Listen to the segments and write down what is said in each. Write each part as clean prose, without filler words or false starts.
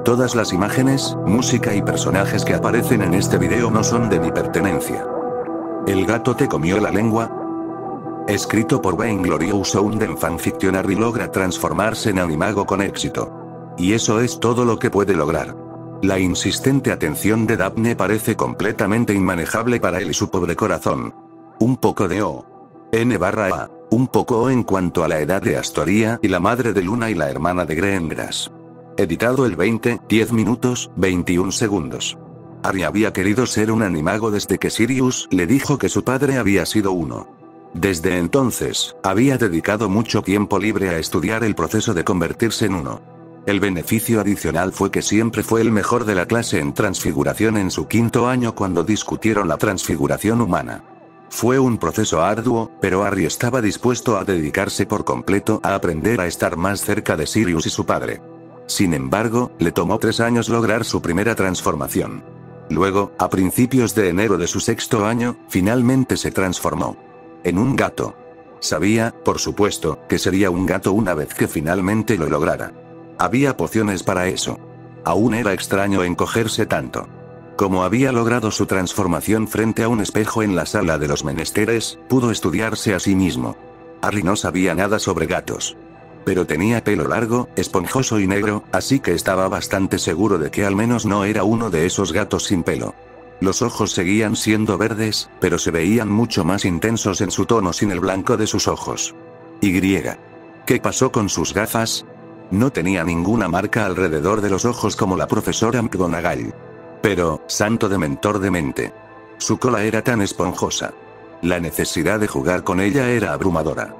Todas las imágenes, música y personajes que aparecen en este video no son de mi pertenencia. ¿El gato te comió la lengua? Escrito por Vainglorious, un fanfictionary logra transformarse en animago con éxito. Y eso es todo lo que puede lograr. La insistente atención de Daphne parece completamente inmanejable para él y su pobre corazón. Un poco de O.N.A. Un poco O en cuanto a la edad de Astoria y la madre de Luna y la hermana de Greengrass. Editado el 10 minutos, 21 segundos. Ari había querido ser un animago desde que Sirius le dijo que su padre había sido uno. Desde entonces, había dedicado mucho tiempo libre a estudiar el proceso de convertirse en uno. El beneficio adicional fue que siempre fue el mejor de la clase en transfiguración en su quinto año cuando discutieron la transfiguración humana. Fue un proceso arduo, pero Harry estaba dispuesto a dedicarse por completo a aprender a estar más cerca de Sirius y su padre. Sin embargo, le tomó 3 años lograr su primera transformación. Luego, a principios de enero de su sexto año, finalmente se transformó en un gato. Sabía, por supuesto, que sería un gato una vez que finalmente lo lograra. Había pociones para eso. Aún era extraño encogerse tanto. Como había logrado su transformación frente a un espejo en la sala de los menesteres, pudo estudiarse a sí mismo. Harry no sabía nada sobre gatos. Pero tenía pelo largo, esponjoso y negro, así que estaba bastante seguro de que al menos no era uno de esos gatos sin pelo. Los ojos seguían siendo verdes, pero se veían mucho más intensos en su tono sin el blanco de sus ojos. ¿Qué pasó con sus gafas? No tenía ninguna marca alrededor de los ojos como la profesora McGonagall. Pero, santo de mentor de mente. Su cola era tan esponjosa. La necesidad de jugar con ella era abrumadora.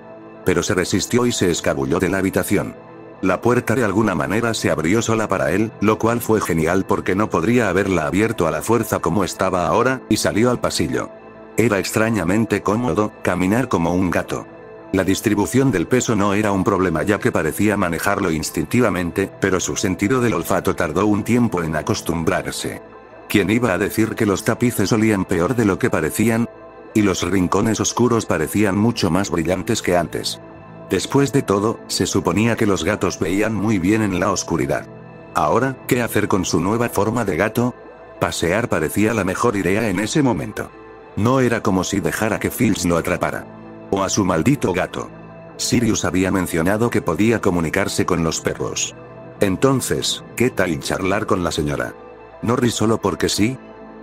Pero se resistió y se escabulló de la habitación. La puerta de alguna manera se abrió sola para él, lo cual fue genial porque no podría haberla abierto a la fuerza como estaba ahora, y salió al pasillo. Era extrañamente cómodo, caminar como un gato. La distribución del peso no era un problema ya que parecía manejarlo instintivamente, pero su sentido del olfato tardó un tiempo en acostumbrarse. ¿Quién iba a decir que los tapices olían peor de lo que parecían? Y los rincones oscuros parecían mucho más brillantes que antes. Después de todo, se suponía que los gatos veían muy bien en la oscuridad. Ahora, ¿qué hacer con su nueva forma de gato? Pasear parecía la mejor idea en ese momento. No era como si dejara que Filch lo atrapara. O a su maldito gato. Sirius había mencionado que podía comunicarse con los perros. Entonces, ¿qué tal charlar con la señora Norris solo porque sí?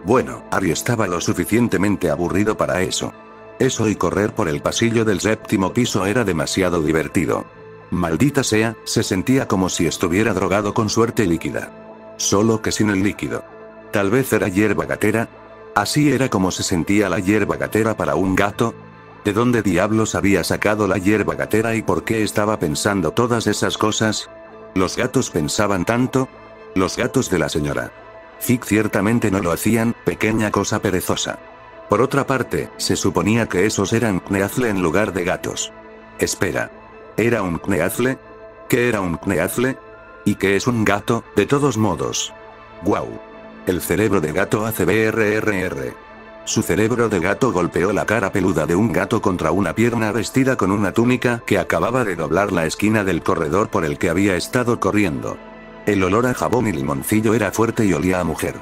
Bueno, Harry estaba lo suficientemente aburrido para eso. Eso y correr por el pasillo del 7º piso era demasiado divertido. Maldita sea, se sentía como si estuviera drogado con suerte líquida. Solo que sin el líquido. Tal vez era hierba gatera. Así era como se sentía la hierba gatera para un gato. ¿De dónde diablos había sacado la hierba gatera y por qué estaba pensando todas esas cosas? ¿Los gatos pensaban tanto? Los gatos de la señora Fick ciertamente no lo hacían, pequeña cosa perezosa. Por otra parte, se suponía que esos eran Kneazle en lugar de gatos. Espera. ¿Era un Kneazle? ¿Qué era un Kneazle? ¿Y qué es un gato, de todos modos? ¡Guau! El cerebro de gato hace brrr. Su cerebro de gato golpeó la cara peluda de un gato contra una pierna vestida con una túnica que acababa de doblar la esquina del corredor por el que había estado corriendo. El olor a jabón y limoncillo era fuerte y olía a mujer.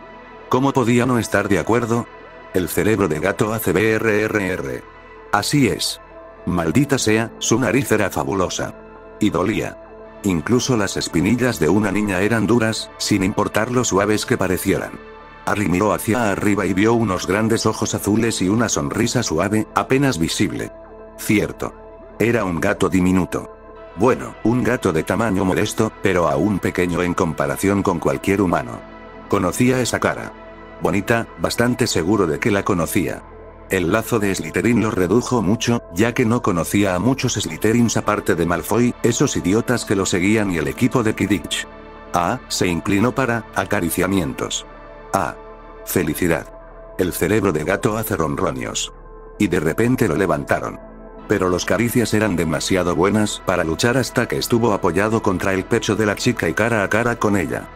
¿Cómo podía no estar de acuerdo? El cerebro de gato hace brrr. Así es. Maldita sea, su nariz era fabulosa. Y dolía. Incluso las espinillas de una niña eran duras, sin importar lo suaves que parecieran. Harry miró hacia arriba y vio unos grandes ojos azules y una sonrisa suave, apenas visible. Cierto. Era un gato diminuto. Bueno, un gato de tamaño modesto, pero aún pequeño en comparación con cualquier humano. Conocía esa cara. Bonita, bastante seguro de que la conocía. El lazo de Slytherin lo redujo mucho, ya que no conocía a muchos Slytherins aparte de Malfoy, esos idiotas que lo seguían y el equipo de Quidditch. Se inclinó para acariciamientos. Felicidad. El cerebro de gato hace ronroneos. Y de repente lo levantaron. Pero los caricias eran demasiado buenas para luchar hasta que estuvo apoyado contra el pecho de la chica y cara a cara con ella.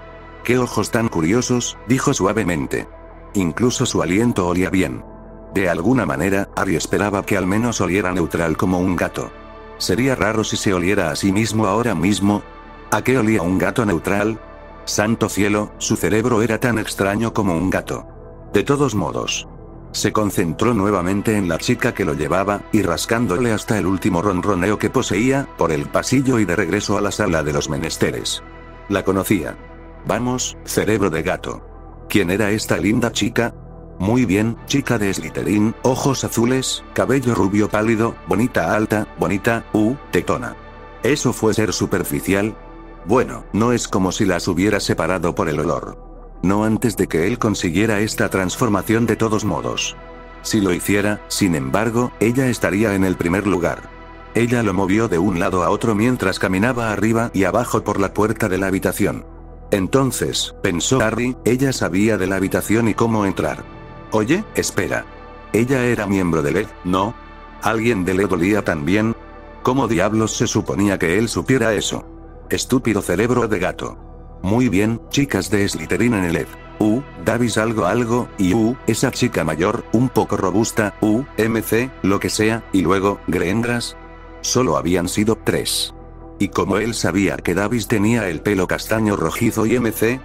«¡Qué ojos tan curiosos!», dijo suavemente. Incluso su aliento olía bien. De alguna manera, Harry esperaba que al menos oliera neutral como un gato. ¿Sería raro si se oliera a sí mismo ahora mismo? ¿A qué olía un gato neutral? Santo cielo, su cerebro era tan extraño como un gato. De todos modos, se concentró nuevamente en la chica que lo llevaba, y rascándole hasta el último ronroneo que poseía, por el pasillo y de regreso a la sala de los menesteres. La conocía. Vamos, cerebro de gato. ¿Quién era esta linda chica? Muy bien, chica de Slytherin, ojos azules, cabello rubio pálido, bonita alta, bonita, tetona. ¿Eso fue ser superficial? Bueno, no es como si las hubiera separado por el olor. No antes de que él consiguiera esta transformación de todos modos. Si lo hiciera, sin embargo, ella estaría en el primer lugar. Ella lo movió de un lado a otro mientras caminaba arriba y abajo por la puerta de la habitación. Entonces, pensó Harry, ella sabía de la habitación y cómo entrar. Oye, espera. Ella era miembro de LED, ¿no? ¿Alguien de LED olía también? ¿Cómo diablos se suponía que él supiera eso? Estúpido cerebro de gato. Muy bien, chicas de Slytherin en el LED. Davis algo, y esa chica mayor, un poco robusta, MC, lo que sea, y luego, Greengrass. Solo habían sido 3. Y como él sabía que Davis tenía el pelo castaño rojizo y MC,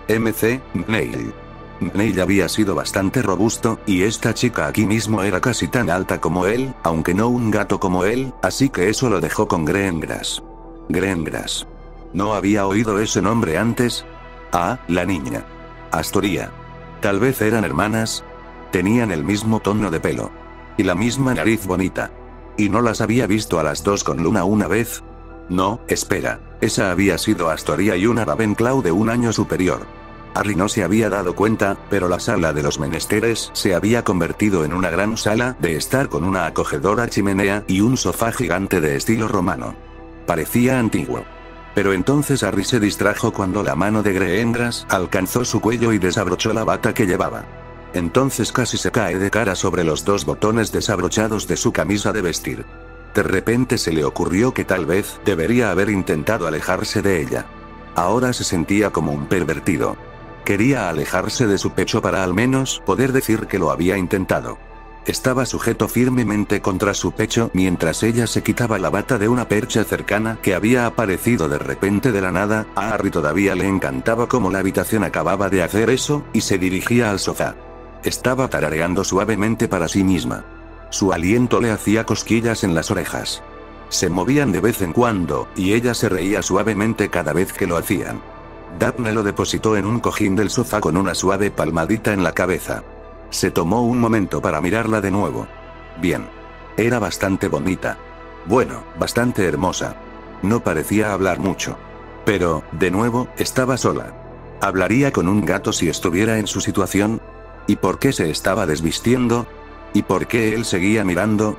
Neil. Neil había sido bastante robusto, y esta chica aquí mismo era casi tan alta como él, aunque no un gato como él, así que eso lo dejó con Greengrass. Greengrass. ¿No había oído ese nombre antes? Ah, la niña. Astoria. Tal vez eran hermanas. Tenían el mismo tono de pelo. Y la misma nariz bonita. ¿Y no las había visto a las dos con Luna una vez? No, espera. Esa había sido Astoria y una Ravenclaw de un año superior. Harry no se había dado cuenta, pero la sala de los menesteres se había convertido en una gran sala de estar con una acogedora chimenea y un sofá gigante de estilo romano. Parecía antiguo. Pero entonces Harry se distrajo cuando la mano de Greengrass alcanzó su cuello y desabrochó la bata que llevaba. Entonces casi se cae de cara sobre los 2 botones desabrochados de su camisa de vestir. De repente se le ocurrió que tal vez debería haber intentado alejarse de ella. Ahora se sentía como un pervertido. Quería alejarse de su pecho para al menos poder decir que lo había intentado. Estaba sujeto firmemente contra su pecho mientras ella se quitaba la bata de una percha cercana que había aparecido de repente de la nada. A Harry todavía le encantaba cómo la habitación acababa de hacer eso, y se dirigía al sofá. Estaba tarareando suavemente para sí misma. Su aliento le hacía cosquillas en las orejas. Se movían de vez en cuando, y ella se reía suavemente cada vez que lo hacían. Daphne lo depositó en un cojín del sofá con una suave palmadita en la cabeza. Se tomó un momento para mirarla de nuevo. Bien. Era bastante bonita. Bueno, bastante hermosa. No parecía hablar mucho. Pero, de nuevo, estaba sola. ¿Hablaría con un gato si estuviera en su situación? ¿Y por qué se estaba desvistiendo? ¿Y por qué él seguía mirando?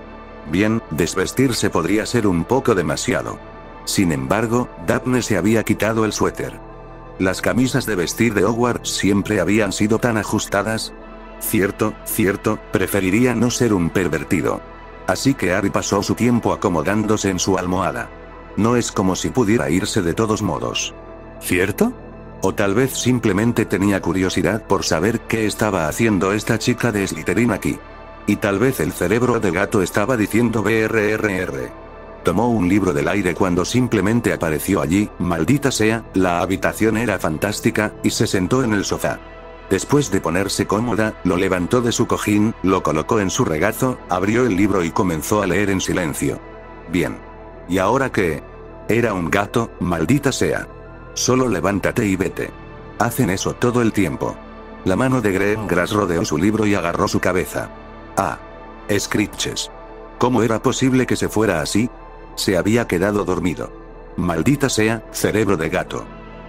Bien, desvestirse podría ser un poco demasiado. Sin embargo, Daphne se había quitado el suéter. Las camisas de vestir de Hogwarts siempre habían sido tan ajustadas. Cierto, preferiría no ser un pervertido. Así que Harry pasó su tiempo acomodándose en su almohada. No es como si pudiera irse de todos modos. ¿Cierto? O tal vez simplemente tenía curiosidad por saber qué estaba haciendo esta chica de Slytherin aquí. Y tal vez el cerebro de gato estaba diciendo brrr. Tomó un libro del aire cuando simplemente apareció allí, maldita sea, la habitación era fantástica, y se sentó en el sofá. Después de ponerse cómoda, lo levantó de su cojín, lo colocó en su regazo, abrió el libro y comenzó a leer en silencio. Bien. ¿Y ahora qué? Era un gato, maldita sea. Solo levántate y vete. Hacen eso todo el tiempo. La mano de Greengrass rodeó su libro y agarró su cabeza. Ah. Screeches. ¿Cómo era posible que se fuera así? Se había quedado dormido. Maldita sea, cerebro de gato.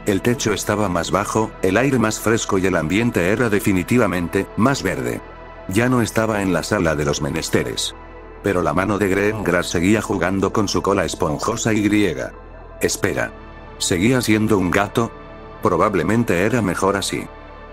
El techo estaba más bajo, el aire más fresco y el ambiente era definitivamente más verde. Ya no estaba en la sala de los menesteres. Pero la mano de Greengrass seguía jugando con su cola esponjosa y griega. Espera. ¿Seguía siendo un gato? Probablemente era mejor así.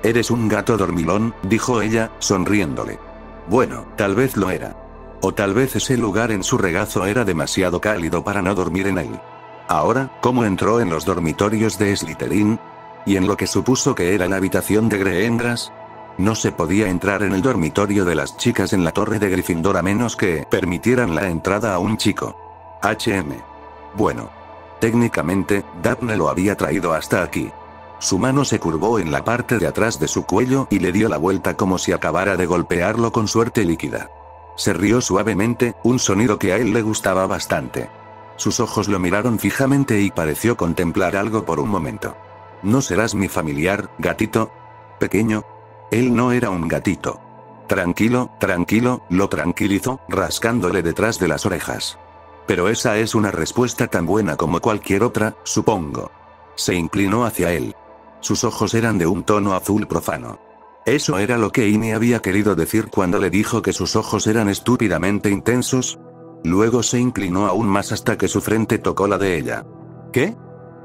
Eres un gato dormilón, dijo ella, sonriéndole. Bueno, tal vez lo era. O tal vez ese lugar en su regazo era demasiado cálido para no dormir en él. Ahora, ¿cómo entró en los dormitorios de Slytherin? ¿Y en lo que supuso que era la habitación de Greengrass? No se podía entrar en el dormitorio de las chicas en la torre de Gryffindor a menos que permitieran la entrada a un chico. Bueno. Técnicamente, Daphne lo había traído hasta aquí. Su mano se curvó en la parte de atrás de su cuello y le dio la vuelta como si acabara de golpearlo con suerte líquida. Se rió suavemente, un sonido que a él le gustaba bastante. Sus ojos lo miraron fijamente y pareció contemplar algo por un momento. ¿No serás mi familiar, gatito? Pequeño. Él no era un gatito. Tranquilo, tranquilo, lo tranquilizó, rascándole detrás de las orejas. Pero esa es una respuesta tan buena como cualquier otra, supongo. Se inclinó hacia él. Sus ojos eran de un tono azul profano. ¿Eso era lo que Amy había querido decir cuando le dijo que sus ojos eran estúpidamente intensos? Luego se inclinó aún más hasta que su frente tocó la de ella. ¿Qué?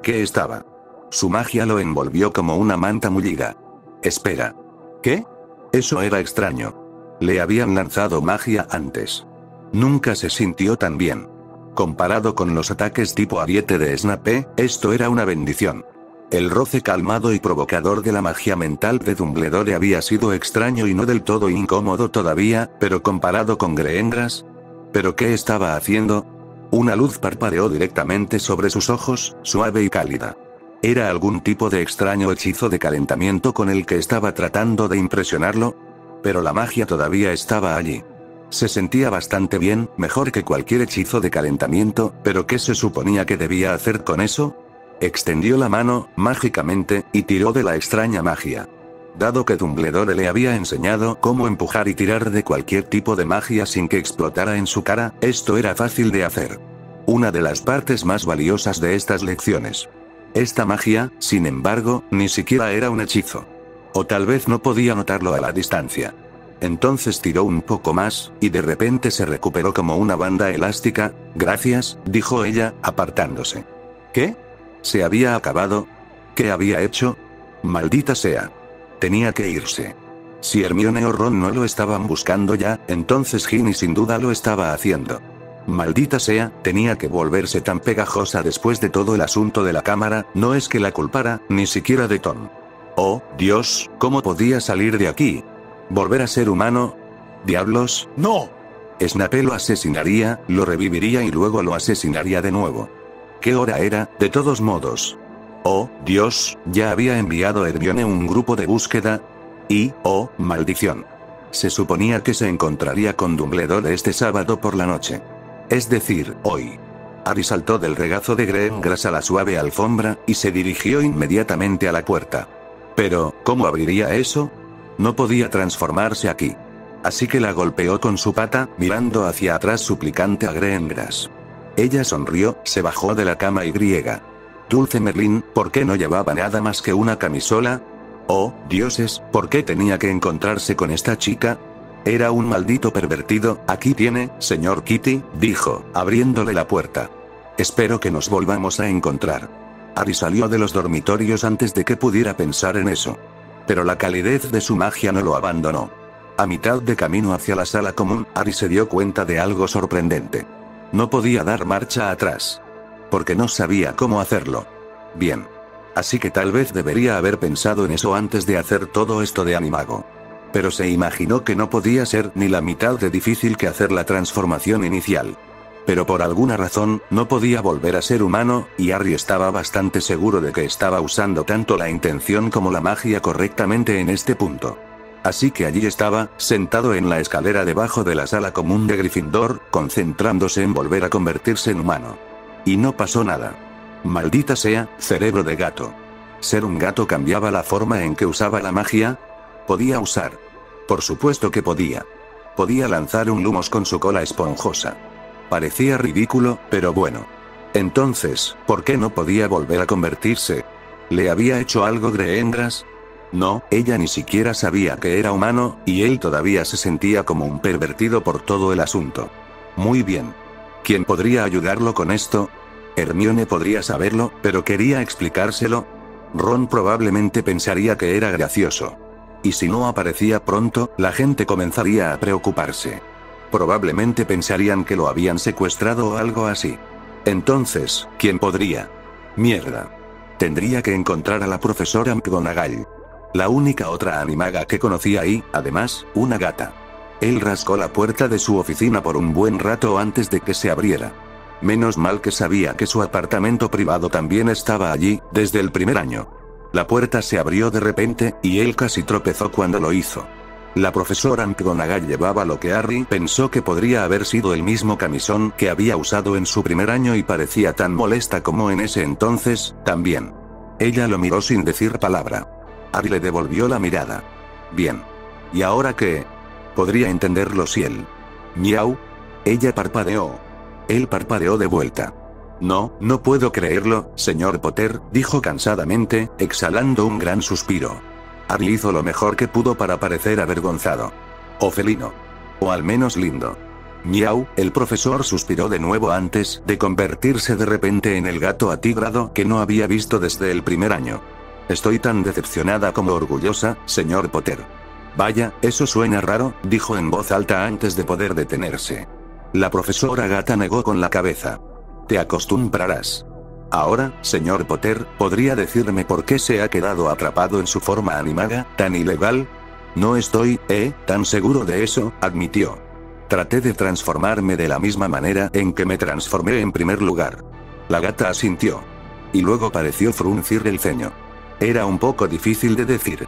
¿Qué estaba? Su magia lo envolvió como una manta mullida. Espera. ¿Qué? Eso era extraño. Le habían lanzado magia antes. Nunca se sintió tan bien. Comparado con los ataques tipo ariete de Snape, esto era una bendición. El roce calmado y provocador de la magia mental de Dumbledore había sido extraño y no del todo incómodo todavía, pero comparado con Greengras... ¿Pero qué estaba haciendo? Una luz parpadeó directamente sobre sus ojos, suave y cálida. ¿Era algún tipo de extraño hechizo de calentamiento con el que estaba tratando de impresionarlo? Pero la magia todavía estaba allí. Se sentía bastante bien, mejor que cualquier hechizo de calentamiento, pero ¿qué se suponía que debía hacer con eso? Extendió la mano, mágicamente, y tiró de la extraña magia. Dado que Dumbledore le había enseñado cómo empujar y tirar de cualquier tipo de magia sin que explotara en su cara, esto era fácil de hacer. Una de las partes más valiosas de estas lecciones. Esta magia, sin embargo, ni siquiera era un hechizo. O tal vez no podía notarlo a la distancia. Entonces tiró un poco más, y de repente se recuperó como una banda elástica. Gracias, dijo ella, apartándose. ¿Qué? ¿Se había acabado? ¿Qué había hecho? Maldita sea. Tenía que irse. Si Hermione o Ron no lo estaban buscando ya, entonces Ginny sin duda lo estaba haciendo. Maldita sea, tenía que volverse tan pegajosa después de todo el asunto de la cámara, no es que la culpara, ni siquiera de Tom. Oh, Dios, ¿cómo podía salir de aquí? ¿Volver a ser humano? ¡Diablos, no! Snape lo asesinaría, lo reviviría y luego lo asesinaría de nuevo. ¿Qué hora era, de todos modos? Oh, Dios, ya había enviado Hermione un grupo de búsqueda. Y, oh, maldición. Se suponía que se encontraría con Dumbledore este sábado por la noche. Es decir, hoy. Harry saltó del regazo de Greengras a la suave alfombra, y se dirigió inmediatamente a la puerta. Pero, ¿cómo abriría eso? No podía transformarse aquí. Así que la golpeó con su pata, mirando hacia atrás suplicante a Greengras. Ella sonrió, se bajó de la cama y griega. Dulce Merlín, ¿por qué no llevaba nada más que una camisola? Oh, dioses, ¿por qué tenía que encontrarse con esta chica? Era un maldito pervertido. Aquí tiene, señor Kitty, dijo, abriéndole la puerta. Espero que nos volvamos a encontrar. Harry salió de los dormitorios antes de que pudiera pensar en eso. Pero la calidez de su magia no lo abandonó. A mitad de camino hacia la sala común, Harry se dio cuenta de algo sorprendente. No podía dar marcha atrás. Porque no sabía cómo hacerlo. Bien. Así que tal vez debería haber pensado en eso antes de hacer todo esto de Animago. Pero se imaginó que no podía ser ni la mitad de difícil que hacer la transformación inicial. Pero por alguna razón, no podía volver a ser humano, y Harry estaba bastante seguro de que estaba usando tanto la intención como la magia correctamente en este punto. Así que allí estaba, sentado en la escalera debajo de la sala común de Gryffindor, concentrándose en volver a convertirse en humano. Y no pasó nada. Maldita sea, cerebro de gato. ¿Ser un gato cambiaba la forma en que usaba la magia? Podía usar. Por supuesto que podía. Podía lanzar un lumos con su cola esponjosa. Parecía ridículo, pero bueno. Entonces, ¿por qué no podía volver a convertirse? ¿Le había hecho algo Greengras? No, ella ni siquiera sabía que era humano, y él todavía se sentía como un pervertido por todo el asunto. Muy bien. ¿Quién podría ayudarlo con esto? Hermione podría saberlo, pero quería explicárselo. Ron probablemente pensaría que era gracioso. Y si no aparecía pronto, la gente comenzaría a preocuparse. Probablemente pensarían que lo habían secuestrado o algo así. Entonces, ¿quién podría? Mierda. Tendría que encontrar a la profesora McGonagall. La única otra animaga que conocía y, además, una gata. Él rascó la puerta de su oficina por un buen rato antes de que se abriera. Menos mal que sabía que su apartamento privado también estaba allí, desde el primer año. La puerta se abrió de repente, y él casi tropezó cuando lo hizo. La profesora McGonagall llevaba lo que Harry pensó que podría haber sido el mismo camisón que había usado en su primer año y parecía tan molesta como en ese entonces, también. Ella lo miró sin decir palabra. Harry le devolvió la mirada. Bien. ¿Y ahora qué? Podría entenderlo si él... Miau. Ella parpadeó. Él parpadeó de vuelta. No puedo creerlo, señor Potter, dijo cansadamente, exhalando un gran suspiro. Harry hizo lo mejor que pudo para parecer avergonzado. O felino. O al menos lindo. Miau, el profesor suspiró de nuevo antes de convertirse de repente en el gato atigrado que no había visto desde el primer año. Estoy tan decepcionada como orgullosa, señor Potter. Vaya, eso suena raro, dijo en voz alta antes de poder detenerse. La profesora gata negó con la cabeza. Te acostumbrarás. Ahora, señor Potter, ¿podría decirme por qué se ha quedado atrapado en su forma animada, tan ilegal? No estoy, tan seguro de eso, admitió. Traté de transformarme de la misma manera en que me transformé en primer lugar. La gata asintió. Y luego pareció fruncir el ceño. Era un poco difícil de decir.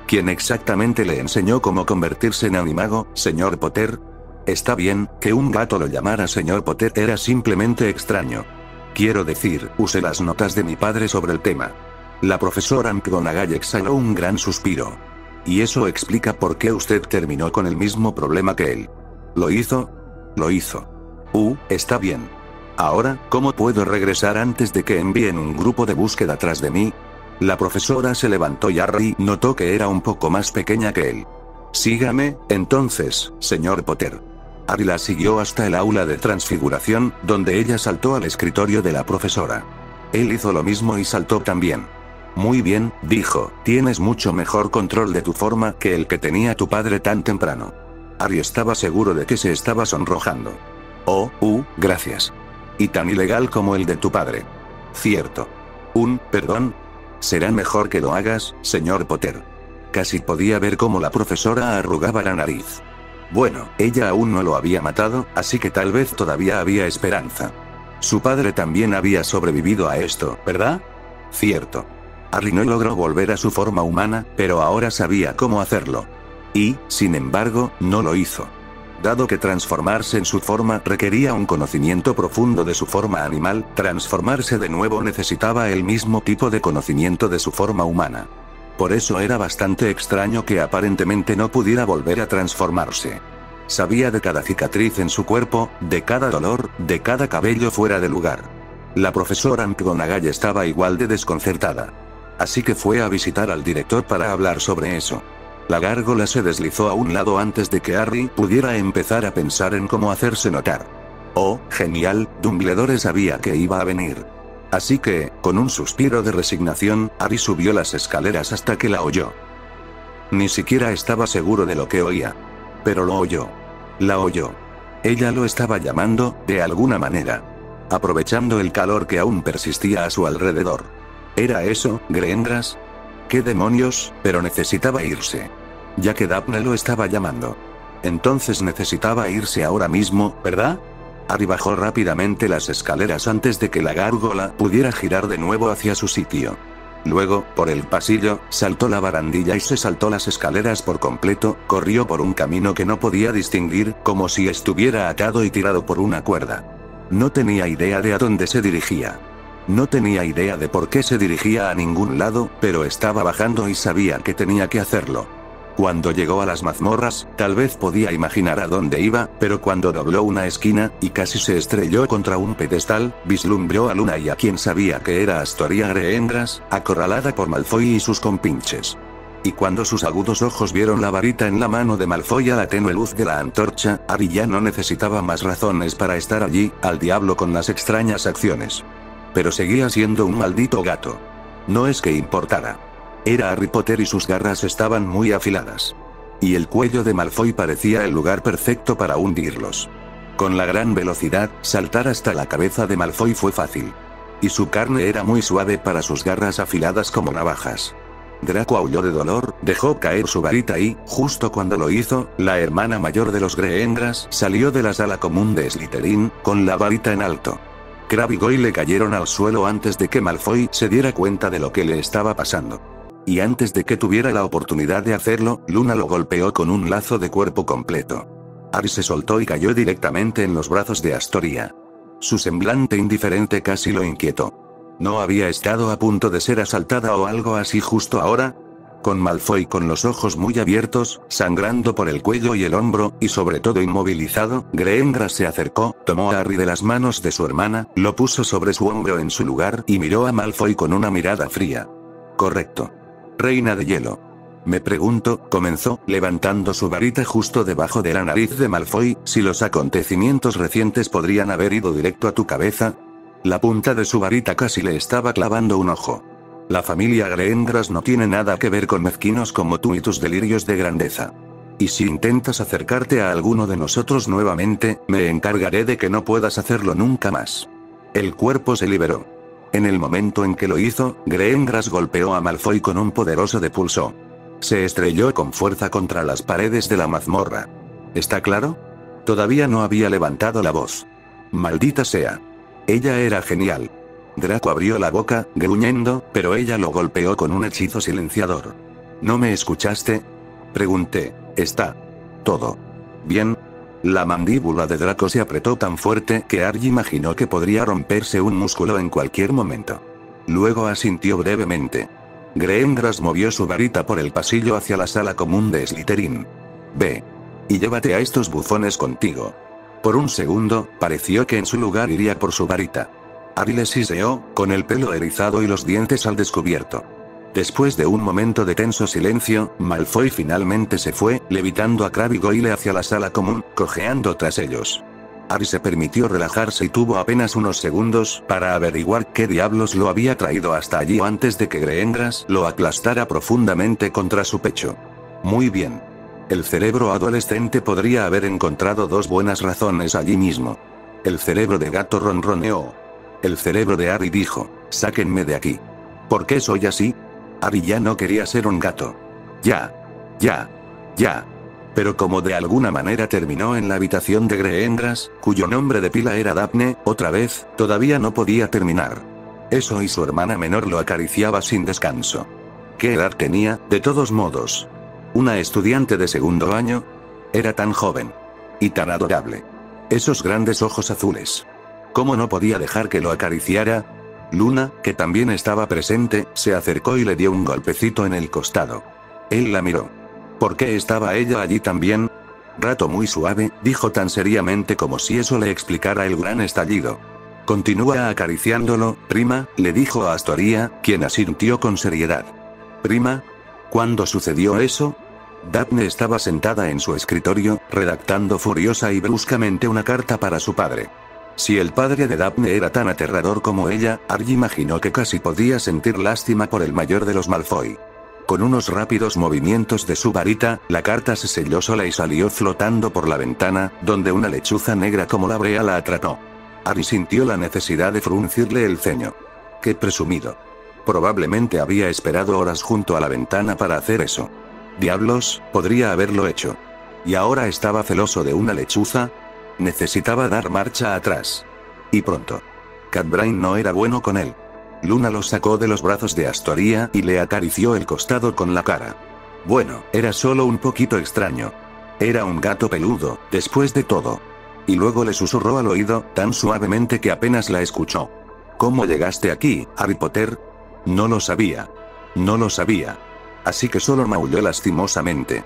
¿Quién exactamente le enseñó cómo convertirse en animago, señor Potter? Está bien, que un gato lo llamara señor Potter era simplemente extraño. Quiero decir, usé las notas de mi padre sobre el tema. La profesora McGonagall exhaló un gran suspiro. Y eso explica por qué usted terminó con el mismo problema que él. ¿Lo hizo? Lo hizo. Está bien. Ahora, ¿cómo puedo regresar antes de que envíen un grupo de búsqueda tras de mí? La profesora se levantó y Harry notó que era un poco más pequeña que él. Sígame, entonces, señor Potter. Harry la siguió hasta el aula de transfiguración, donde ella saltó al escritorio de la profesora. Él hizo lo mismo y saltó también. Muy bien, dijo, tienes mucho mejor control de tu forma que el que tenía tu padre tan temprano. Harry estaba seguro de que se estaba sonrojando. Gracias. Y tan ilegal como el de tu padre. Cierto. Perdón. Será mejor que lo hagas, señor Potter. Casi podía ver cómo la profesora arrugaba la nariz. Bueno, ella aún no lo había matado, así que tal vez todavía había esperanza. Su padre también había sobrevivido a esto, ¿verdad? Cierto. Harry no logró volver a su forma humana, pero ahora sabía cómo hacerlo. Y, sin embargo, no lo hizo. Dado que transformarse en su forma requería un conocimiento profundo de su forma animal, transformarse de nuevo necesitaba el mismo tipo de conocimiento de su forma humana. Por eso era bastante extraño que aparentemente no pudiera volver a transformarse. Sabía de cada cicatriz en su cuerpo, de cada dolor, de cada cabello fuera de lugar. La profesora McGonagall estaba igual de desconcertada. Así que fue a visitar al director para hablar sobre eso. La gárgola se deslizó a un lado antes de que Harry pudiera empezar a pensar en cómo hacerse notar. Oh, genial, Dumbledore sabía que iba a venir. Así que, con un suspiro de resignación, Harry subió las escaleras hasta que la oyó. Ni siquiera estaba seguro de lo que oía. Pero lo oyó. La oyó. Ella lo estaba llamando, de alguna manera. Aprovechando el calor que aún persistía a su alrededor. ¿Era eso, Grendras? ¿Qué demonios? Pero necesitaba irse. Ya que Daphne lo estaba llamando. Entonces necesitaba irse ahora mismo, ¿verdad? Harry bajó rápidamente las escaleras antes de que la gárgola pudiera girar de nuevo hacia su sitio. Luego, por el pasillo, saltó la barandilla y se saltó las escaleras por completo, corrió por un camino que no podía distinguir, como si estuviera atado y tirado por una cuerda. No tenía idea de a dónde se dirigía. No tenía idea de por qué se dirigía a ningún lado, pero estaba bajando y sabía que tenía que hacerlo. Cuando llegó a las mazmorras, tal vez podía imaginar a dónde iba, pero cuando dobló una esquina, y casi se estrelló contra un pedestal, vislumbró a Luna y a quien sabía que era Astoria Greengrass, acorralada por Malfoy y sus compinches. Y cuando sus agudos ojos vieron la varita en la mano de Malfoy a la tenue luz de la antorcha, Harry ya no necesitaba más razones para estar allí, al diablo con las extrañas acciones. Pero seguía siendo un maldito gato. No es que importara. Era Harry Potter y sus garras estaban muy afiladas. Y el cuello de Malfoy parecía el lugar perfecto para hundirlos. Con la gran velocidad, saltar hasta la cabeza de Malfoy fue fácil. Y su carne era muy suave para sus garras afiladas como navajas. Draco aulló de dolor, dejó caer su varita y, justo cuando lo hizo, la hermana mayor de los Greengrass salió de la sala común de Slytherin, con la varita en alto. Crabbe y Goyle le cayeron al suelo antes de que Malfoy se diera cuenta de lo que le estaba pasando. Y antes de que tuviera la oportunidad de hacerlo, Luna lo golpeó con un lazo de cuerpo completo. Ari se soltó y cayó directamente en los brazos de Astoria. Su semblante indiferente casi lo inquietó. ¿No había estado a punto de ser asaltada o algo así justo ahora? Con Malfoy con los ojos muy abiertos, sangrando por el cuello y el hombro, y sobre todo inmovilizado, Greengras se acercó, tomó a Harry de las manos de su hermana, lo puso sobre su hombro en su lugar y miró a Malfoy con una mirada fría. Correcto. Reina de hielo. Me pregunto, comenzó, levantando su varita justo debajo de la nariz de Malfoy, si los acontecimientos recientes podrían haber ido directo a tu cabeza. La punta de su varita casi le estaba clavando un ojo. La familia Greengras no tiene nada que ver con mezquinos como tú y tus delirios de grandeza. Y si intentas acercarte a alguno de nosotros nuevamente, me encargaré de que no puedas hacerlo nunca más. El cuerpo se liberó. En el momento en que lo hizo, Greengras golpeó a Malfoy con un poderoso depulso. Se estrelló con fuerza contra las paredes de la mazmorra. ¿Está claro? Todavía no había levantado la voz. Maldita sea. Ella era genial. Draco abrió la boca, gruñendo, pero ella lo golpeó con un hechizo silenciador. ¿No me escuchaste? Pregunté. ¿Está todo bien? La mandíbula de Draco se apretó tan fuerte que Harry imaginó que podría romperse un músculo en cualquier momento. Luego asintió brevemente. Greengras movió su varita por el pasillo hacia la sala común de Slytherin. Ve. Y llévate a estos bufones contigo. Por un segundo, pareció que en su lugar iría por su varita. Harry le siseó, con el pelo erizado y los dientes al descubierto. Después de un momento de tenso silencio, Malfoy finalmente se fue, levitando a Crabbe y Goyle hacia la sala común, cojeando tras ellos. Harry se permitió relajarse y tuvo apenas unos segundos para averiguar qué diablos lo había traído hasta allí antes de que Greengras lo aplastara profundamente contra su pecho. Muy bien. El cerebro adolescente podría haber encontrado dos buenas razones allí mismo. El cerebro de gato ronroneó. El cerebro de Harry dijo, sáquenme de aquí. ¿Por qué soy así? Harry ya no quería ser un gato. Ya. Pero como de alguna manera terminó en la habitación de Greengras, cuyo nombre de pila era Daphne, otra vez, todavía no podía terminar. Eso y su hermana menor lo acariciaba sin descanso. ¿Qué edad tenía, de todos modos? ¿Una estudiante de segundo año? Era tan joven. Y tan adorable. Esos grandes ojos azules. ¿Cómo no podía dejar que lo acariciara? Luna, que también estaba presente, se acercó y le dio un golpecito en el costado. Él la miró. ¿Por qué estaba ella allí también? Rato muy suave, dijo tan seriamente como si eso le explicara el gran estallido. Continúa acariciándolo, prima, le dijo a Astoria, quien asintió con seriedad. Prima, ¿cuándo sucedió eso? Daphne estaba sentada en su escritorio, redactando furiosa y bruscamente una carta para su padre. Si el padre de Daphne era tan aterrador como ella, Harry imaginó que casi podía sentir lástima por el mayor de los Malfoy. Con unos rápidos movimientos de su varita, la carta se selló sola y salió flotando por la ventana, donde una lechuza negra como la brea la atrapó. Harry sintió la necesidad de fruncirle el ceño. ¡Qué presumido! Probablemente había esperado horas junto a la ventana para hacer eso. Diablos, podría haberlo hecho. ¿Y ahora estaba celoso de una lechuza? Necesitaba dar marcha atrás. Y pronto. Catbrain no era bueno con él. Luna lo sacó de los brazos de Astoria y le acarició el costado con la cara. Bueno, era solo un poquito extraño. Era un gato peludo, después de todo. Y luego le susurró al oído, tan suavemente que apenas la escuchó. ¿Cómo llegaste aquí, Harry Potter? No lo sabía. No lo sabía. Así que solo maulló lastimosamente.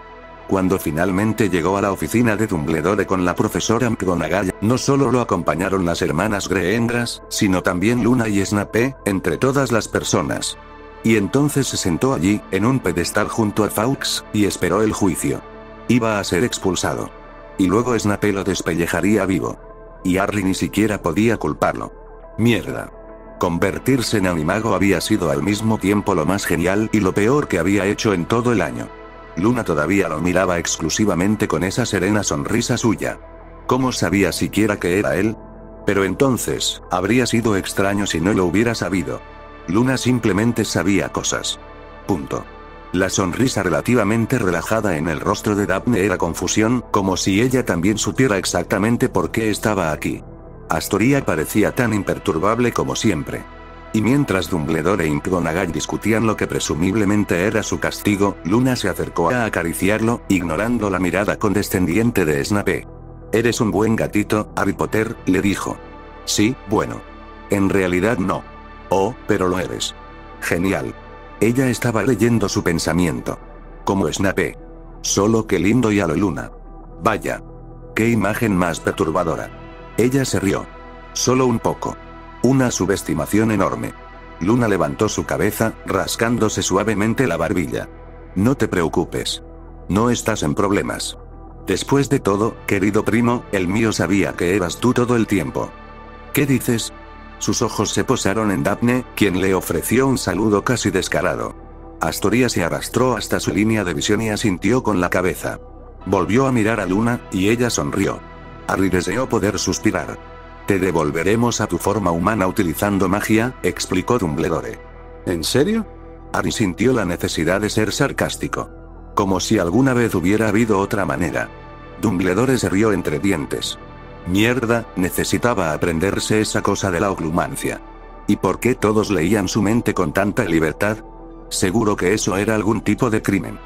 Cuando finalmente llegó a la oficina de Dumbledore con la profesora McGonagall, no solo lo acompañaron las hermanas Greengras, sino también Luna y Snape, entre todas las personas. Y entonces se sentó allí, en un pedestal junto a Fawkes, y esperó el juicio. Iba a ser expulsado. Y luego Snape lo despellejaría vivo. Y Harry ni siquiera podía culparlo. Mierda. Convertirse en animago había sido al mismo tiempo lo más genial y lo peor que había hecho en todo el año. Luna todavía lo miraba exclusivamente con esa serena sonrisa suya. ¿Cómo sabía siquiera que era él? Pero entonces, habría sido extraño si no lo hubiera sabido. Luna simplemente sabía cosas. Punto. La sonrisa relativamente relajada en el rostro de Daphne era confusión, como si ella también supiera exactamente por qué estaba aquí. Astoria parecía tan imperturbable como siempre. Y mientras Dumbledore y McGonagall discutían lo que presumiblemente era su castigo, Luna se acercó a acariciarlo, ignorando la mirada condescendiente de Snape. «Eres un buen gatito, Harry Potter», le dijo. «Sí, bueno. En realidad no. Oh, pero lo eres». «Genial». Ella estaba leyendo su pensamiento. Como Snape. Solo que lindo y a lo Luna. Vaya. Qué imagen más perturbadora. Ella se rió. Solo un poco. Una subestimación enorme. Luna levantó su cabeza, rascándose suavemente la barbilla. No te preocupes. No estás en problemas. Después de todo, querido primo, el mío sabía que eras tú todo el tiempo. ¿Qué dices? Sus ojos se posaron en Daphne, quien le ofreció un saludo casi descarado. Astoria se arrastró hasta su línea de visión y asintió con la cabeza. Volvió a mirar a Luna, y ella sonrió. Harry deseó poder suspirar. «Te devolveremos a tu forma humana utilizando magia», explicó Dumbledore. ¿En serio? Harry sintió la necesidad de ser sarcástico. Como si alguna vez hubiera habido otra manera. Dumbledore se rió entre dientes. Mierda, necesitaba aprenderse esa cosa de la oclumancia. ¿Y por qué todos leían su mente con tanta libertad? Seguro que eso era algún tipo de crimen.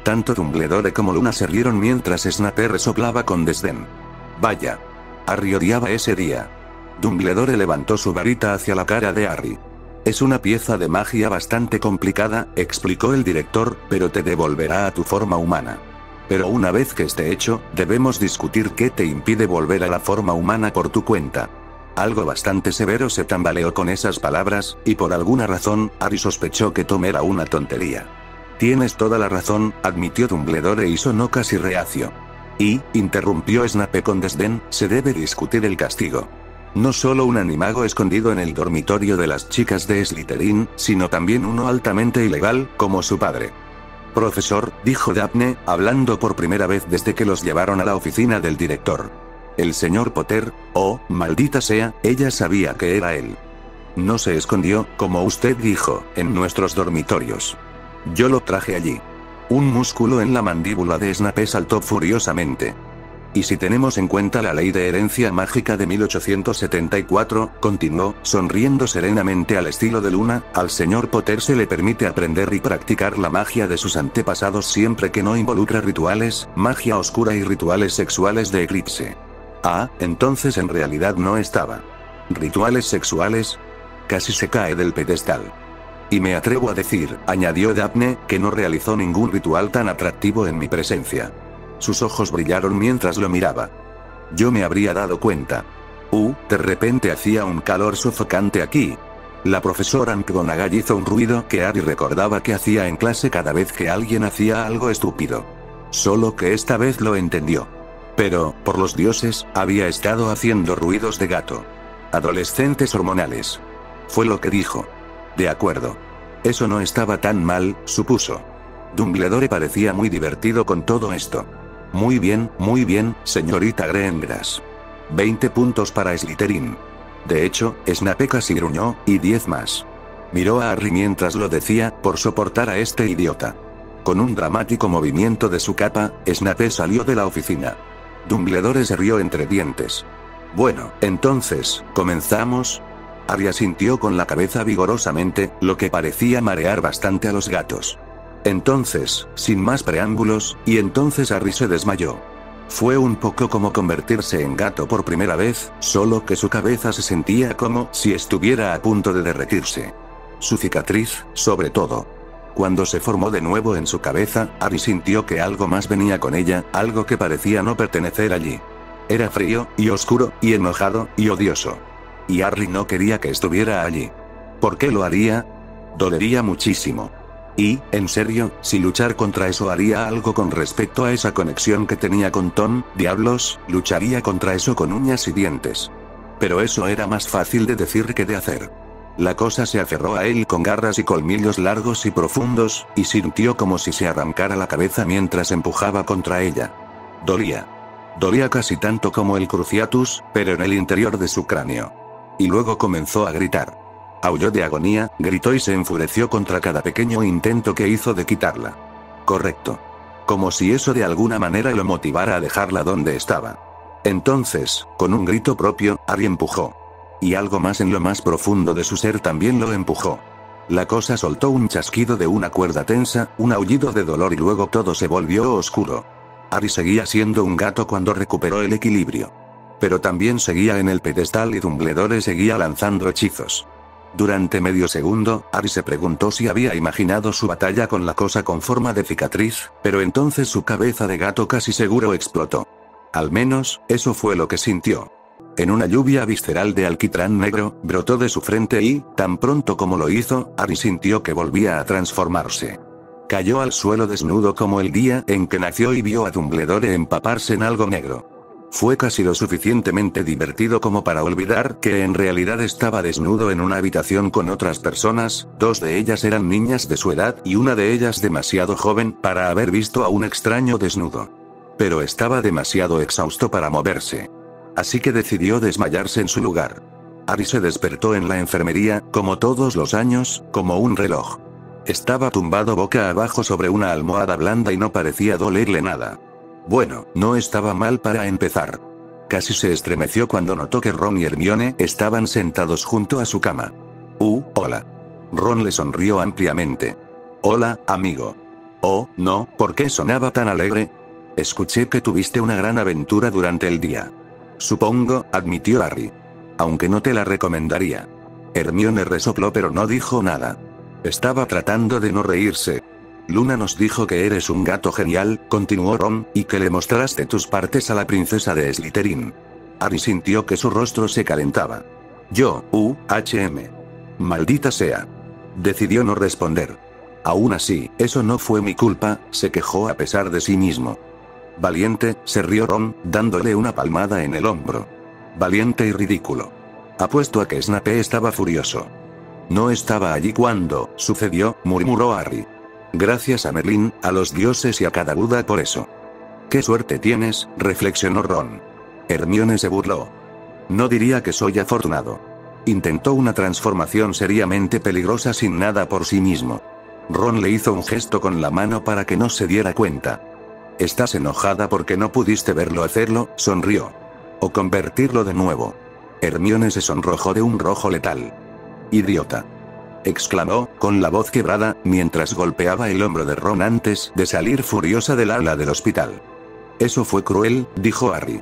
Tanto Dumbledore como Luna se rieron mientras Snape resoplaba con desdén. Vaya. Harry odiaba ese día. Dumbledore levantó su varita hacia la cara de Harry. «Es una pieza de magia bastante complicada», explicó el director, «pero te devolverá a tu forma humana. Pero una vez que esté hecho, debemos discutir qué te impide volver a la forma humana por tu cuenta». Algo bastante severo se tambaleó con esas palabras, y por alguna razón, Harry sospechó que Tom era una tontería. «Tienes toda la razón», admitió Dumbledore y sonó casi reacio. «Y», interrumpió Snape con desdén, «se debe discutir el castigo. No solo un animago escondido en el dormitorio de las chicas de Slytherin, sino también uno altamente ilegal, como su padre». «Profesor», dijo Daphne, hablando por primera vez desde que los llevaron a la oficina del director. «El señor Potter, oh, maldita sea, ella sabía que era él. No se escondió, como usted dijo, en nuestros dormitorios. Yo lo traje allí». Un músculo en la mandíbula de Snape saltó furiosamente. «Y si tenemos en cuenta la ley de herencia mágica de 1874, continuó, sonriendo serenamente al estilo de Luna, al señor Potter se le permite aprender y practicar la magia de sus antepasados siempre que no involucre rituales, magia oscura y rituales sexuales de eclipse». Ah, entonces en realidad no estaba. ¿Rituales sexuales? Casi se cae del pedestal. «Y me atrevo a decir», añadió Daphne, «que no realizó ningún ritual tan atractivo en mi presencia». Sus ojos brillaron mientras lo miraba. «Yo me habría dado cuenta». De repente hacía un calor sofocante aquí. La profesora McGonagall hizo un ruido que Harry recordaba que hacía en clase cada vez que alguien hacía algo estúpido. Solo que esta vez lo entendió. Pero, por los dioses, había estado haciendo ruidos de gato. Adolescentes hormonales. Fue lo que dijo. De acuerdo. Eso no estaba tan mal, supuso. Dumbledore parecía muy divertido con todo esto. Muy bien, señorita Greengrass. 20 puntos para Slytherin. De hecho, Snape casi gruñó, y 10 más. Miró a Harry mientras lo decía, por soportar a este idiota. Con un dramático movimiento de su capa, Snape salió de la oficina. Dumbledore se rió entre dientes. «Bueno, entonces, ¿comenzamos?» Harry asintió con la cabeza vigorosamente, lo que parecía marear bastante a los gatos. Entonces, sin más preámbulos, y entonces Harry se desmayó. Fue un poco como convertirse en gato por primera vez, solo que su cabeza se sentía como si estuviera a punto de derretirse. Su cicatriz, sobre todo. Cuando se formó de nuevo en su cabeza, Harry sintió que algo más venía con ella, algo que parecía no pertenecer allí. Era frío, y oscuro, y enojado, y odioso. Y Harry no quería que estuviera allí. ¿Por qué lo haría? Dolería muchísimo. Y, en serio, si luchar contra eso haría algo con respecto a esa conexión que tenía con Tom, diablos, lucharía contra eso con uñas y dientes. Pero eso era más fácil de decir que de hacer. La cosa se aferró a él con garras y colmillos largos y profundos, y sintió como si se arrancara la cabeza mientras empujaba contra ella. Dolía. Dolía casi tanto como el Cruciatus, pero en el interior de su cráneo. Y luego comenzó a gritar. Aulló de agonía, gritó y se enfureció contra cada pequeño intento que hizo de quitarla. Correcto. Como si eso de alguna manera lo motivara a dejarla donde estaba. Entonces, con un grito propio, Harry empujó. Y algo más en lo más profundo de su ser también lo empujó. La cosa soltó un chasquido de una cuerda tensa, un aullido de dolor y luego todo se volvió oscuro. Ari seguía siendo un gato cuando recuperó el equilibrio. Pero también seguía en el pedestal y Dumbledore seguía lanzando hechizos. Durante medio segundo, Ari se preguntó si había imaginado su batalla con la cosa con forma de cicatriz, pero entonces su cabeza de gato casi seguro explotó. Al menos, eso fue lo que sintió. En una lluvia visceral de alquitrán negro, brotó de su frente y, tan pronto como lo hizo, Ari sintió que volvía a transformarse. Cayó al suelo desnudo como el día en que nació y vio a Dumbledore empaparse en algo negro. Fue casi lo suficientemente divertido como para olvidar que en realidad estaba desnudo en una habitación con otras personas, 2 de ellas eran niñas de su edad y una de ellas demasiado joven para haber visto a un extraño desnudo. Pero estaba demasiado exhausto para moverse. Así que decidió desmayarse en su lugar. Ari se despertó en la enfermería, como todos los años, como un reloj. Estaba tumbado boca abajo sobre una almohada blanda y no parecía dolerle nada. Bueno, no estaba mal para empezar. Casi se estremeció cuando notó que Ron y Hermione estaban sentados junto a su cama. Hola. Ron le sonrió ampliamente. Hola, amigo. Oh, no, ¿por qué sonaba tan alegre? Escuché que tuviste una gran aventura durante el día. Supongo, admitió Harry. Aunque no te la recomendaría. Hermione resopló pero no dijo nada. Estaba tratando de no reírse. Luna nos dijo que eres un gato genial, continuó Ron, y que le mostraste tus partes a la princesa de Slytherin. Harry sintió que su rostro se calentaba. Maldita sea. Decidió no responder. Aún así, eso no fue mi culpa, se quejó a pesar de sí mismo. Valiente, se rió Ron, dándole una palmada en el hombro. Valiente y ridículo. Apuesto a que Snape estaba furioso. No estaba allí cuando sucedió, murmuró Harry. Gracias a Merlín, a los dioses y a cada Buda por eso. Qué suerte tienes, reflexionó Ron. Hermione se burló. No diría que soy afortunado. Intentó una transformación seriamente peligrosa sin nada por sí mismo. Ron le hizo un gesto con la mano para que no se diera cuenta. ¿Estás enojada porque no pudiste verlo hacerlo?, sonrió. O convertirlo de nuevo. Hermione se sonrojó de un rojo letal. Idiota. Exclamó, con la voz quebrada, mientras golpeaba el hombro de Ron antes de salir furiosa del ala del hospital. Eso fue cruel, dijo Harry.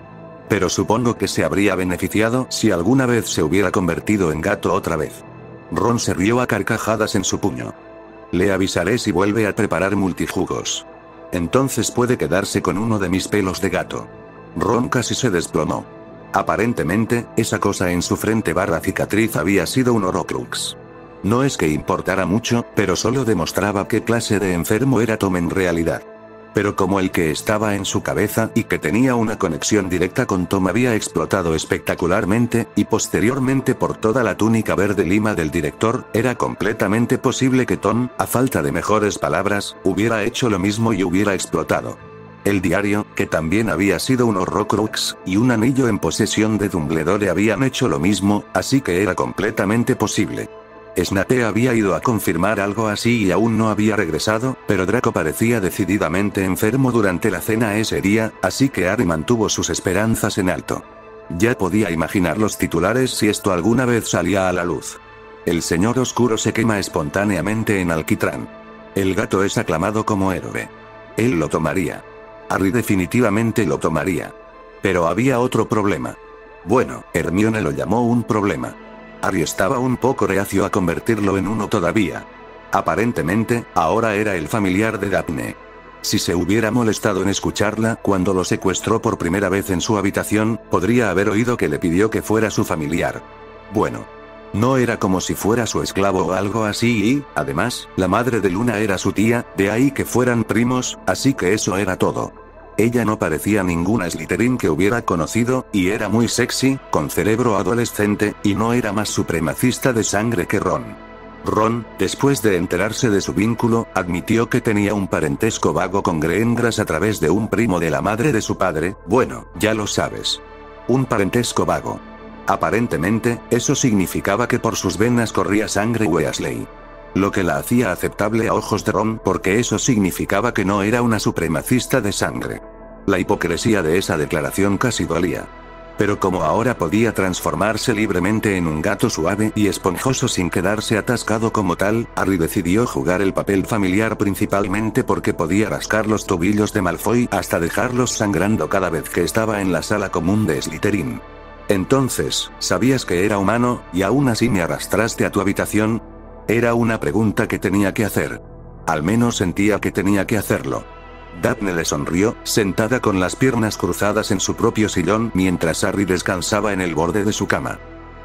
Pero supongo que se habría beneficiado si alguna vez se hubiera convertido en gato otra vez. Ron se rió a carcajadas en su puño. Le avisaré si vuelve a preparar multijugos. Entonces puede quedarse con uno de mis pelos de gato. Ron casi se desplomó. Aparentemente, esa cosa en su frente / cicatriz había sido un Horcrux. No es que importara mucho, pero solo demostraba qué clase de enfermo era Tom en realidad. Pero como el que estaba en su cabeza y que tenía una conexión directa con Tom había explotado espectacularmente, y posteriormente por toda la túnica verde lima del director, era completamente posible que Tom, a falta de mejores palabras, hubiera hecho lo mismo y hubiera explotado. El diario, que también había sido un Horcrux, y un anillo en posesión de Dumbledore habían hecho lo mismo, así que era completamente posible. Snape había ido a confirmar algo así y aún no había regresado, pero Draco parecía decididamente enfermo durante la cena ese día, así que Harry mantuvo sus esperanzas en alto. Ya podía imaginar los titulares si esto alguna vez salía a la luz. El señor oscuro se quema espontáneamente en alquitrán. El gato es aclamado como héroe. Él lo tomaría. Harry definitivamente lo tomaría. Pero había otro problema. Bueno, Hermione lo llamó un problema. Harry estaba un poco reacio a convertirlo en uno todavía. Aparentemente, ahora era el familiar de Daphne. Si se hubiera molestado en escucharla cuando lo secuestró por primera vez en su habitación, podría haber oído que le pidió que fuera su familiar. Bueno. No era como si fuera su esclavo o algo así y, además, la madre de Luna era su tía, de ahí que fueran primos, así que eso era todo. Ella no parecía ninguna Slytherin que hubiera conocido, y era muy sexy, con cerebro adolescente, y no era más supremacista de sangre que Ron. Ron, después de enterarse de su vínculo, admitió que tenía un parentesco vago con Greengrass a través de un primo de la madre de su padre, bueno, ya lo sabes. Un parentesco vago. Aparentemente, eso significaba que por sus venas corría sangre Weasley. Lo que la hacía aceptable a ojos de Ron porque eso significaba que no era una supremacista de sangre. La hipocresía de esa declaración casi dolía. Pero como ahora podía transformarse libremente en un gato suave y esponjoso sin quedarse atascado como tal, Harry decidió jugar el papel familiar principalmente porque podía rascar los tobillos de Malfoy hasta dejarlos sangrando cada vez que estaba en la sala común de Slytherin. Entonces, ¿sabías que era humano, y aún así me arrastraste a tu habitación? Era una pregunta que tenía que hacer. Al menos sentía que tenía que hacerlo. Daphne le sonrió, sentada con las piernas cruzadas en su propio sillón mientras Harry descansaba en el borde de su cama.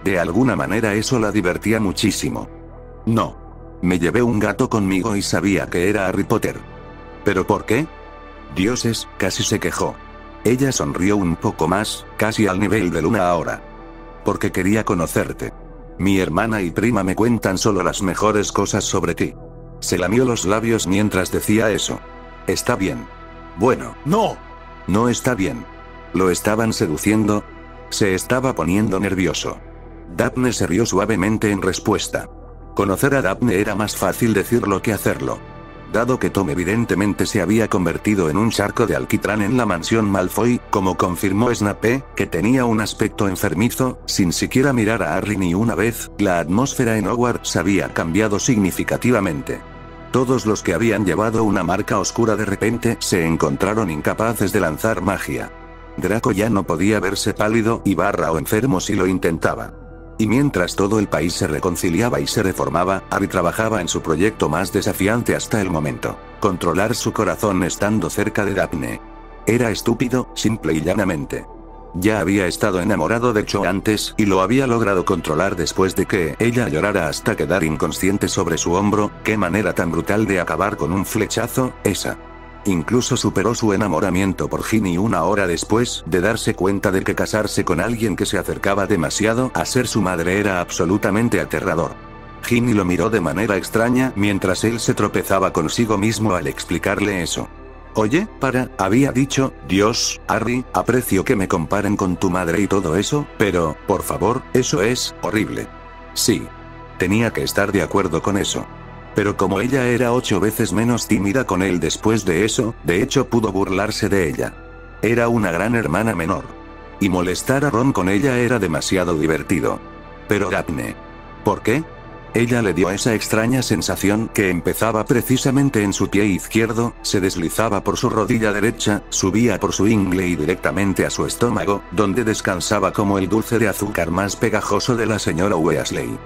De alguna manera eso la divertía muchísimo. No. Me llevé un gato conmigo y sabía que era Harry Potter. ¿Pero por qué? Dioses, casi se quejó. Ella sonrió un poco más, casi al nivel de Luna ahora. Porque quería conocerte. Mi hermana y prima me cuentan solo las mejores cosas sobre ti. Se lamió los labios mientras decía eso. Está bien. Bueno. No. No está bien. ¿Lo estaban seduciendo? Se estaba poniendo nervioso. Daphne se rió suavemente en respuesta. Conocer a Daphne era más fácil decirlo que hacerlo. Dado que Tom evidentemente se había convertido en un charco de alquitrán en la mansión Malfoy, como confirmó Snape, que tenía un aspecto enfermizo, sin siquiera mirar a Harry ni una vez, la atmósfera en Hogwarts había cambiado significativamente. Todos los que habían llevado una marca oscura de repente se encontraron incapaces de lanzar magia. Draco ya no podía verse pálido y barra o enfermo si lo intentaba. Y mientras todo el país se reconciliaba y se reformaba, Harry trabajaba en su proyecto más desafiante hasta el momento: controlar su corazón estando cerca de Daphne. Era estúpido, simple y llanamente. Ya había estado enamorado de Cho antes y lo había logrado controlar después de que ella llorara hasta quedar inconsciente sobre su hombro. Qué manera tan brutal de acabar con un flechazo, esa. Incluso superó su enamoramiento por Ginny una hora después de darse cuenta de que casarse con alguien que se acercaba demasiado a ser su madre era absolutamente aterrador. Ginny lo miró de manera extraña mientras él se tropezaba consigo mismo al explicarle eso. Oye, había dicho, Dios, Harry, aprecio que me comparen con tu madre y todo eso, pero, por favor, eso es horrible. Sí. Tenía que estar de acuerdo con eso. Pero como ella era 8 veces menos tímida con él después de eso, de hecho pudo burlarse de ella. Era una gran hermana menor. Y molestar a Ron con ella era demasiado divertido. Pero Daphne. ¿Por qué? Ella le dio esa extraña sensación que empezaba precisamente en su pie izquierdo, se deslizaba por su rodilla derecha, subía por su ingle y directamente a su estómago, donde descansaba como el dulce de azúcar más pegajoso de la señora Weasley.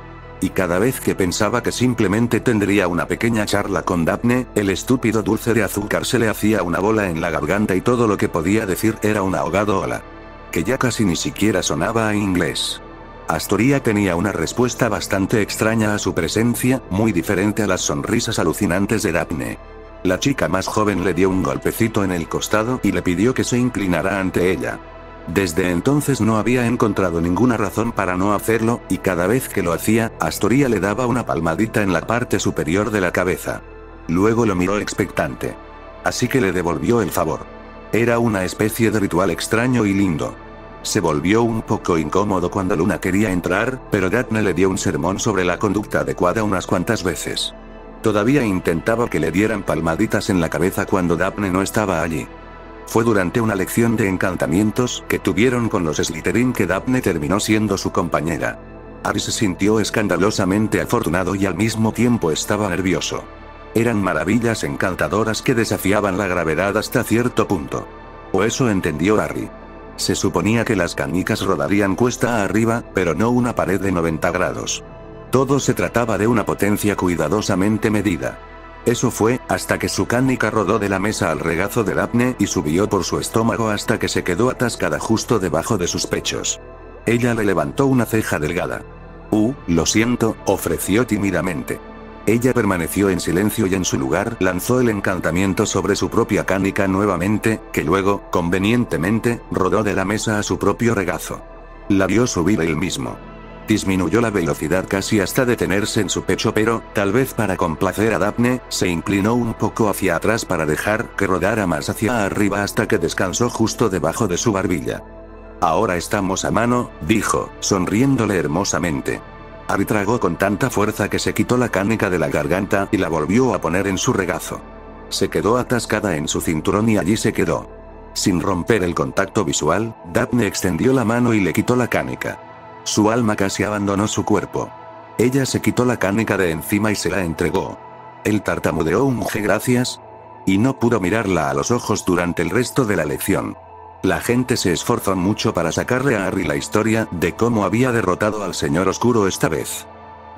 Y cada vez que pensaba que simplemente tendría una pequeña charla con Daphne, el estúpido dulce de azúcar se le hacía una bola en la garganta y todo lo que podía decir era un ahogado hola. Que ya casi ni siquiera sonaba a inglés. Astoria tenía una respuesta bastante extraña a su presencia, muy diferente a las sonrisas alucinantes de Daphne. La chica más joven le dio un golpecito en el costado y le pidió que se inclinara ante ella. Desde entonces no había encontrado ninguna razón para no hacerlo, y cada vez que lo hacía, Astoria le daba una palmadita en la parte superior de la cabeza. Luego lo miró expectante. Así que le devolvió el favor. Era una especie de ritual extraño y lindo. Se volvió un poco incómodo cuando Luna quería entrar, pero Daphne le dio un sermón sobre la conducta adecuada unas cuantas veces. Todavía intentaba que le dieran palmaditas en la cabeza cuando Daphne no estaba allí. Fue durante una lección de encantamientos que tuvieron con los Slytherin que Daphne terminó siendo su compañera. Harry se sintió escandalosamente afortunado y al mismo tiempo estaba nervioso. Eran maravillas encantadoras que desafiaban la gravedad hasta cierto punto. O eso entendió Harry. Se suponía que las canicas rodarían cuesta arriba, pero no una pared de 90 grados. Todo se trataba de una potencia cuidadosamente medida. Eso fue, hasta que su canica rodó de la mesa al regazo de Daphne y subió por su estómago hasta que se quedó atascada justo debajo de sus pechos. Ella le levantó una ceja delgada. Lo siento, ofreció tímidamente. Ella permaneció en silencio y en su lugar lanzó el encantamiento sobre su propia canica nuevamente, que luego, convenientemente, rodó de la mesa a su propio regazo. La vio subir él mismo. Disminuyó la velocidad casi hasta detenerse en su pecho, pero, tal vez para complacer a Daphne, se inclinó un poco hacia atrás para dejar que rodara más hacia arriba hasta que descansó justo debajo de su barbilla. Ahora estamos a mano, dijo, sonriéndole hermosamente. Harry tragó con tanta fuerza que se quitó la canica de la garganta y la volvió a poner en su regazo. Se quedó atascada en su cinturón y allí se quedó. Sin romper el contacto visual, Daphne extendió la mano y le quitó la canica. Su alma casi abandonó su cuerpo. Ella se quitó la canica de encima y se la entregó. Él tartamudeó un gracias. Y no pudo mirarla a los ojos durante el resto de la lección. La gente se esforzó mucho para sacarle a Harry la historia de cómo había derrotado al Señor Oscuro esta vez.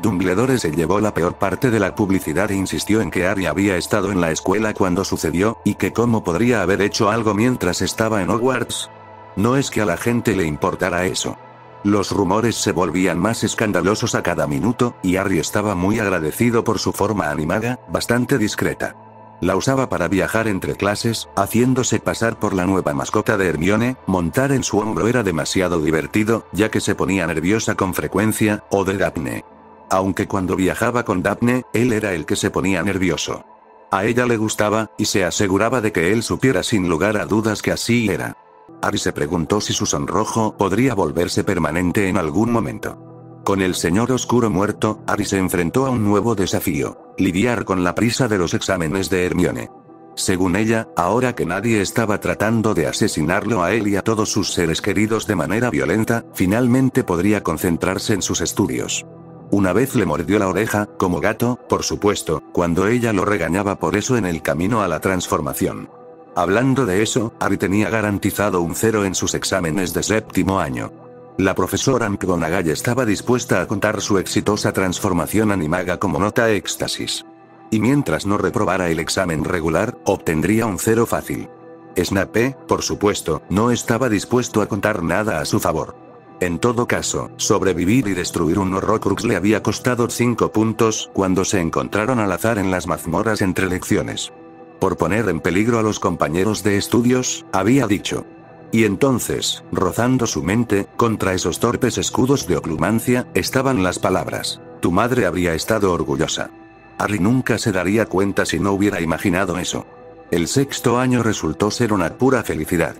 Dumbledore se llevó la peor parte de la publicidad e insistió en que Harry había estado en la escuela cuando sucedió, y que cómo podría haber hecho algo mientras estaba en Hogwarts. No es que a la gente le importara eso. Los rumores se volvían más escandalosos a cada minuto, y Harry estaba muy agradecido por su forma animada, bastante discreta. La usaba para viajar entre clases, haciéndose pasar por la nueva mascota de Hermione. Montar en su hombro era demasiado divertido, ya que se ponía nerviosa con frecuencia, o de Daphne. Aunque cuando viajaba con Daphne, él era el que se ponía nervioso. A ella le gustaba, y se aseguraba de que él supiera sin lugar a dudas que así era. Harry se preguntó si su sonrojo podría volverse permanente en algún momento. Con el Señor Oscuro muerto, Harry se enfrentó a un nuevo desafío: lidiar con la prisa de los exámenes de Hermione. Según ella, ahora que nadie estaba tratando de asesinarlo a él y a todos sus seres queridos de manera violenta, finalmente podría concentrarse en sus estudios. Una vez le mordió la oreja, como gato, por supuesto, cuando ella lo regañaba por eso en el camino a la transformación. Hablando de eso, Harry tenía garantizado un 0 en sus exámenes de séptimo año. La profesora McGonagall estaba dispuesta a contar su exitosa transformación animaga como nota éxtasis. Y mientras no reprobara el examen regular, obtendría un 0 fácil. Snape, por supuesto, no estaba dispuesto a contar nada a su favor. En todo caso, sobrevivir y destruir un Horrocrux le había costado 5 puntos cuando se encontraron al azar en las mazmorras entre lecciones. Por poner en peligro a los compañeros de estudios, había dicho. Y entonces, rozando su mente, contra esos torpes escudos de oclumancia, estaban las palabras: tu madre habría estado orgullosa. Harry nunca se daría cuenta si no hubiera imaginado eso. El sexto año resultó ser una pura felicidad.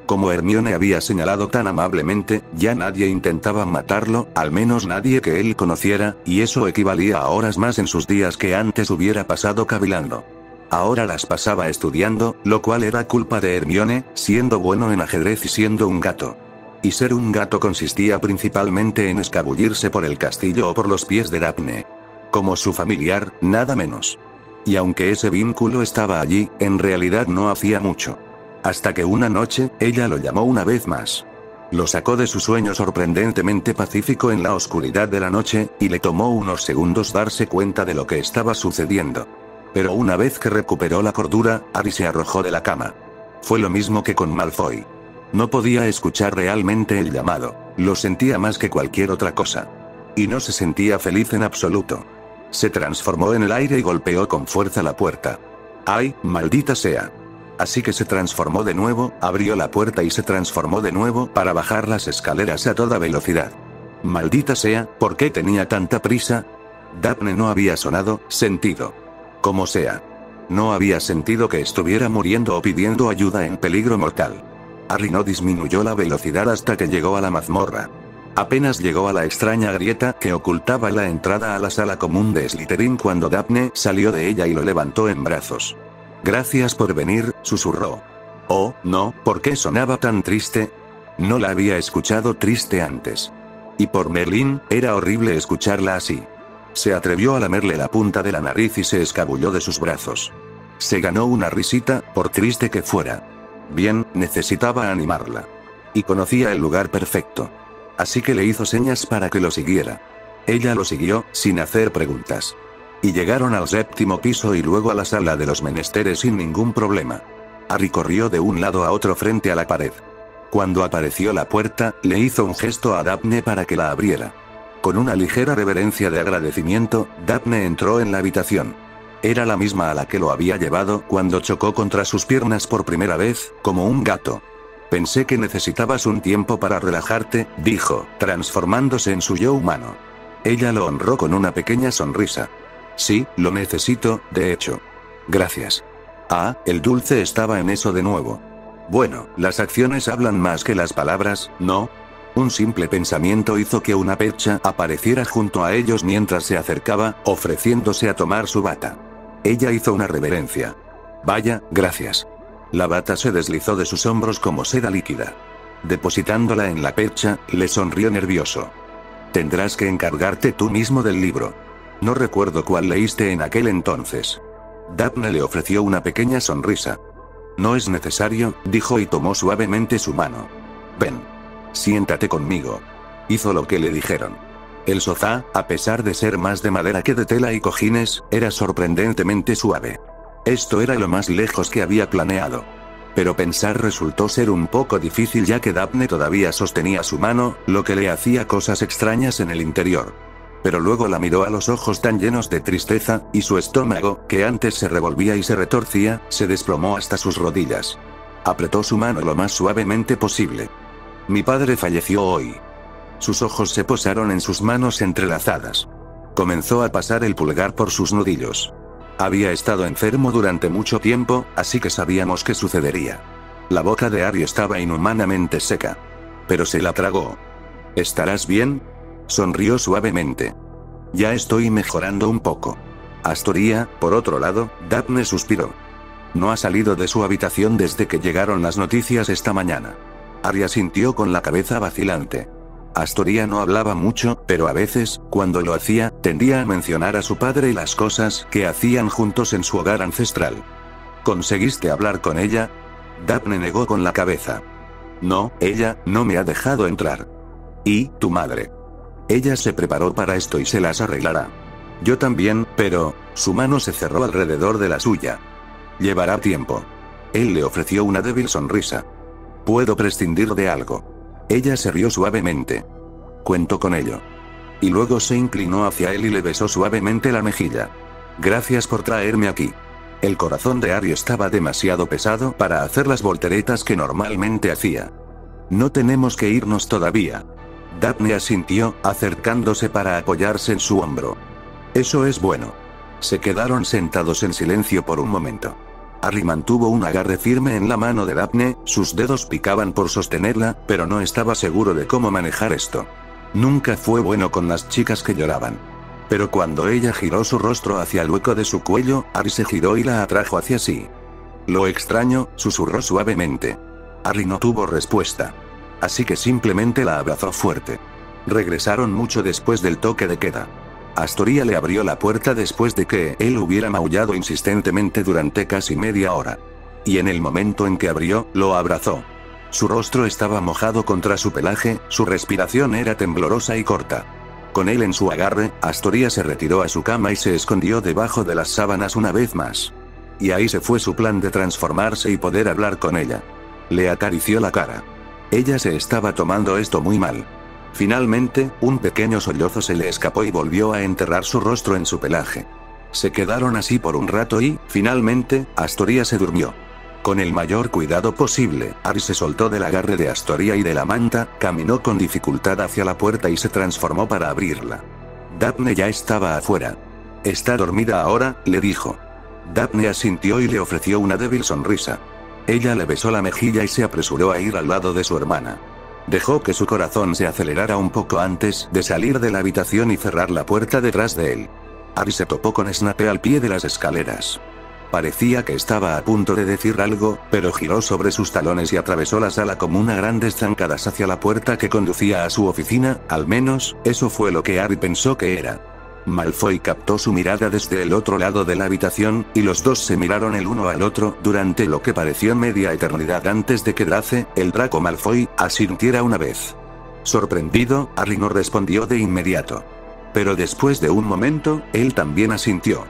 Como Hermione había señalado tan amablemente, ya nadie intentaba matarlo, al menos nadie que él conociera, y eso equivalía a horas más en sus días que antes hubiera pasado cavilando. Ahora las pasaba estudiando, lo cual era culpa de Hermione, siendo bueno en ajedrez y siendo un gato. Y ser un gato consistía principalmente en escabullirse por el castillo o por los pies de Daphne. Como su familiar, nada menos. Y aunque ese vínculo estaba allí, en realidad no hacía mucho. Hasta que una noche, ella lo llamó una vez más. Lo sacó de su sueño sorprendentemente pacífico en la oscuridad de la noche, y le tomó unos segundos darse cuenta de lo que estaba sucediendo. Pero una vez que recuperó la cordura, Harry se arrojó de la cama. Fue lo mismo que con Malfoy. No podía escuchar realmente el llamado, lo sentía más que cualquier otra cosa. Y no se sentía feliz en absoluto. Se transformó en el aire y golpeó con fuerza la puerta. ¡Ay, maldita sea! Así que se transformó de nuevo, abrió la puerta y se transformó de nuevo para bajar las escaleras a toda velocidad. Maldita sea, ¿por qué tenía tanta prisa? Daphne no había sonado, sentido. Como sea. No había sentido que estuviera muriendo o pidiendo ayuda en peligro mortal. Harry no disminuyó la velocidad hasta que llegó a la mazmorra. Apenas llegó a la extraña grieta que ocultaba la entrada a la sala común de Slytherin cuando Daphne salió de ella y lo levantó en brazos. Gracias por venir, susurró. Oh, no, ¿por qué sonaba tan triste? No la había escuchado triste antes. Y por Merlín, era horrible escucharla así. Se atrevió a lamerle la punta de la nariz y se escabulló de sus brazos. Se ganó una risita, por triste que fuera. Bien, necesitaba animarla. Y conocía el lugar perfecto. Así que le hizo señas para que lo siguiera. Ella lo siguió, sin hacer preguntas. Y llegaron al séptimo piso y luego a la sala de los menesteres sin ningún problema. Harry corrió de un lado a otro frente a la pared. Cuando apareció la puerta, le hizo un gesto a Daphne para que la abriera. Con una ligera reverencia de agradecimiento, Daphne entró en la habitación. Era la misma a la que lo había llevado cuando chocó contra sus piernas por primera vez, como un gato. Pensé que necesitabas un tiempo para relajarte, dijo, transformándose en su yo humano. Ella lo honró con una pequeña sonrisa. Sí, lo necesito, de hecho. Gracias. Ah, el dulce estaba en eso de nuevo. Bueno, las acciones hablan más que las palabras, ¿no? Un simple pensamiento hizo que una percha apareciera junto a ellos mientras se acercaba, ofreciéndose a tomar su bata. Ella hizo una reverencia. Vaya, gracias. La bata se deslizó de sus hombros como seda líquida. Depositándola en la percha, le sonrió nervioso. Tendrás que encargarte tú mismo del libro. No recuerdo cuál leíste en aquel entonces. Daphne le ofreció una pequeña sonrisa. No es necesario, dijo y tomó suavemente su mano. Ven. Siéntate conmigo. Hizo lo que le dijeron. El sofá, a pesar de ser más de madera que de tela y cojines, era sorprendentemente suave. Esto era lo más lejos que había planeado. Pero pensar resultó ser un poco difícil ya que Daphne todavía sostenía su mano, lo que le hacía cosas extrañas en el interior. Pero luego la miró a los ojos tan llenos de tristeza, y su estómago, que antes se revolvía y se retorcía, se desplomó hasta sus rodillas. Apretó su mano lo más suavemente posible. Mi padre falleció hoy. Sus ojos se posaron en sus manos entrelazadas. Comenzó a pasar el pulgar por sus nudillos. Había estado enfermo durante mucho tiempo, así que sabíamos que sucedería. La boca de Ari estaba inhumanamente seca. Pero se la tragó. ¿Estarás bien? Sonrió suavemente. Ya estoy mejorando un poco. Astoria, por otro lado, Daphne suspiró. No ha salido de su habitación desde que llegaron las noticias esta mañana. Ari asintió con la cabeza vacilante. Astoria no hablaba mucho, pero a veces, cuando lo hacía, tendía a mencionar a su padre y las cosas que hacían juntos en su hogar ancestral. ¿Conseguiste hablar con ella? Daphne negó con la cabeza. No, ella no me ha dejado entrar. ¿Y tu madre? Ella se preparó para esto y se las arreglará. Yo también, pero... Su mano se cerró alrededor de la suya. Llevará tiempo. Él le ofreció una débil sonrisa. Puedo prescindir de algo. Ella se rió suavemente. Cuento con ello. Y luego se inclinó hacia él y le besó suavemente la mejilla. Gracias por traerme aquí. El corazón de Ari estaba demasiado pesado para hacer las volteretas que normalmente hacía. No tenemos que irnos todavía. Daphne asintió, acercándose para apoyarse en su hombro. Eso es bueno. Se quedaron sentados en silencio por un momento. Ari mantuvo un agarre firme en la mano de Daphne, sus dedos picaban por sostenerla, pero no estaba seguro de cómo manejar esto. Nunca fue bueno con las chicas que lloraban. Pero cuando ella giró su rostro hacia el hueco de su cuello, Ari se giró y la atrajo hacia sí. Lo extraño, susurró suavemente. Ari no tuvo respuesta. Así que simplemente la abrazó fuerte. Regresaron mucho después del toque de queda. Astoria le abrió la puerta después de que él hubiera maullado insistentemente durante casi media hora. Y en el momento en que abrió, lo abrazó. Su rostro estaba mojado contra su pelaje, su respiración era temblorosa y corta. Con él en su agarre, Astoria se retiró a su cama y se escondió debajo de las sábanas una vez más. Y ahí se fue su plan de transformarse y poder hablar con ella. Le acarició la cara. Ella se estaba tomando esto muy mal. Finalmente, un pequeño sollozo se le escapó y volvió a enterrar su rostro en su pelaje. Se quedaron así por un rato y, finalmente, Astoria se durmió. Con el mayor cuidado posible, Ari se soltó del agarre de Astoria y de la manta, caminó con dificultad hacia la puerta y se transformó para abrirla. Daphne ya estaba afuera. ¿Está dormida ahora?, le dijo. Daphne asintió y le ofreció una débil sonrisa. Ella le besó la mejilla y se apresuró a ir al lado de su hermana. Dejó que su corazón se acelerara un poco antes de salir de la habitación y cerrar la puerta detrás de él. Ari se topó con Snape al pie de las escaleras. Parecía que estaba a punto de decir algo, pero giró sobre sus talones y atravesó la sala como una grandes zancadas hacia la puerta que conducía a su oficina, al menos, eso fue lo que Ari pensó que era. Malfoy captó su mirada desde el otro lado de la habitación, y los dos se miraron el uno al otro durante lo que pareció media eternidad antes de que Draco, el Draco Malfoy, asintiera una vez. Sorprendido, Harry no respondió de inmediato. Pero después de un momento, él también asintió.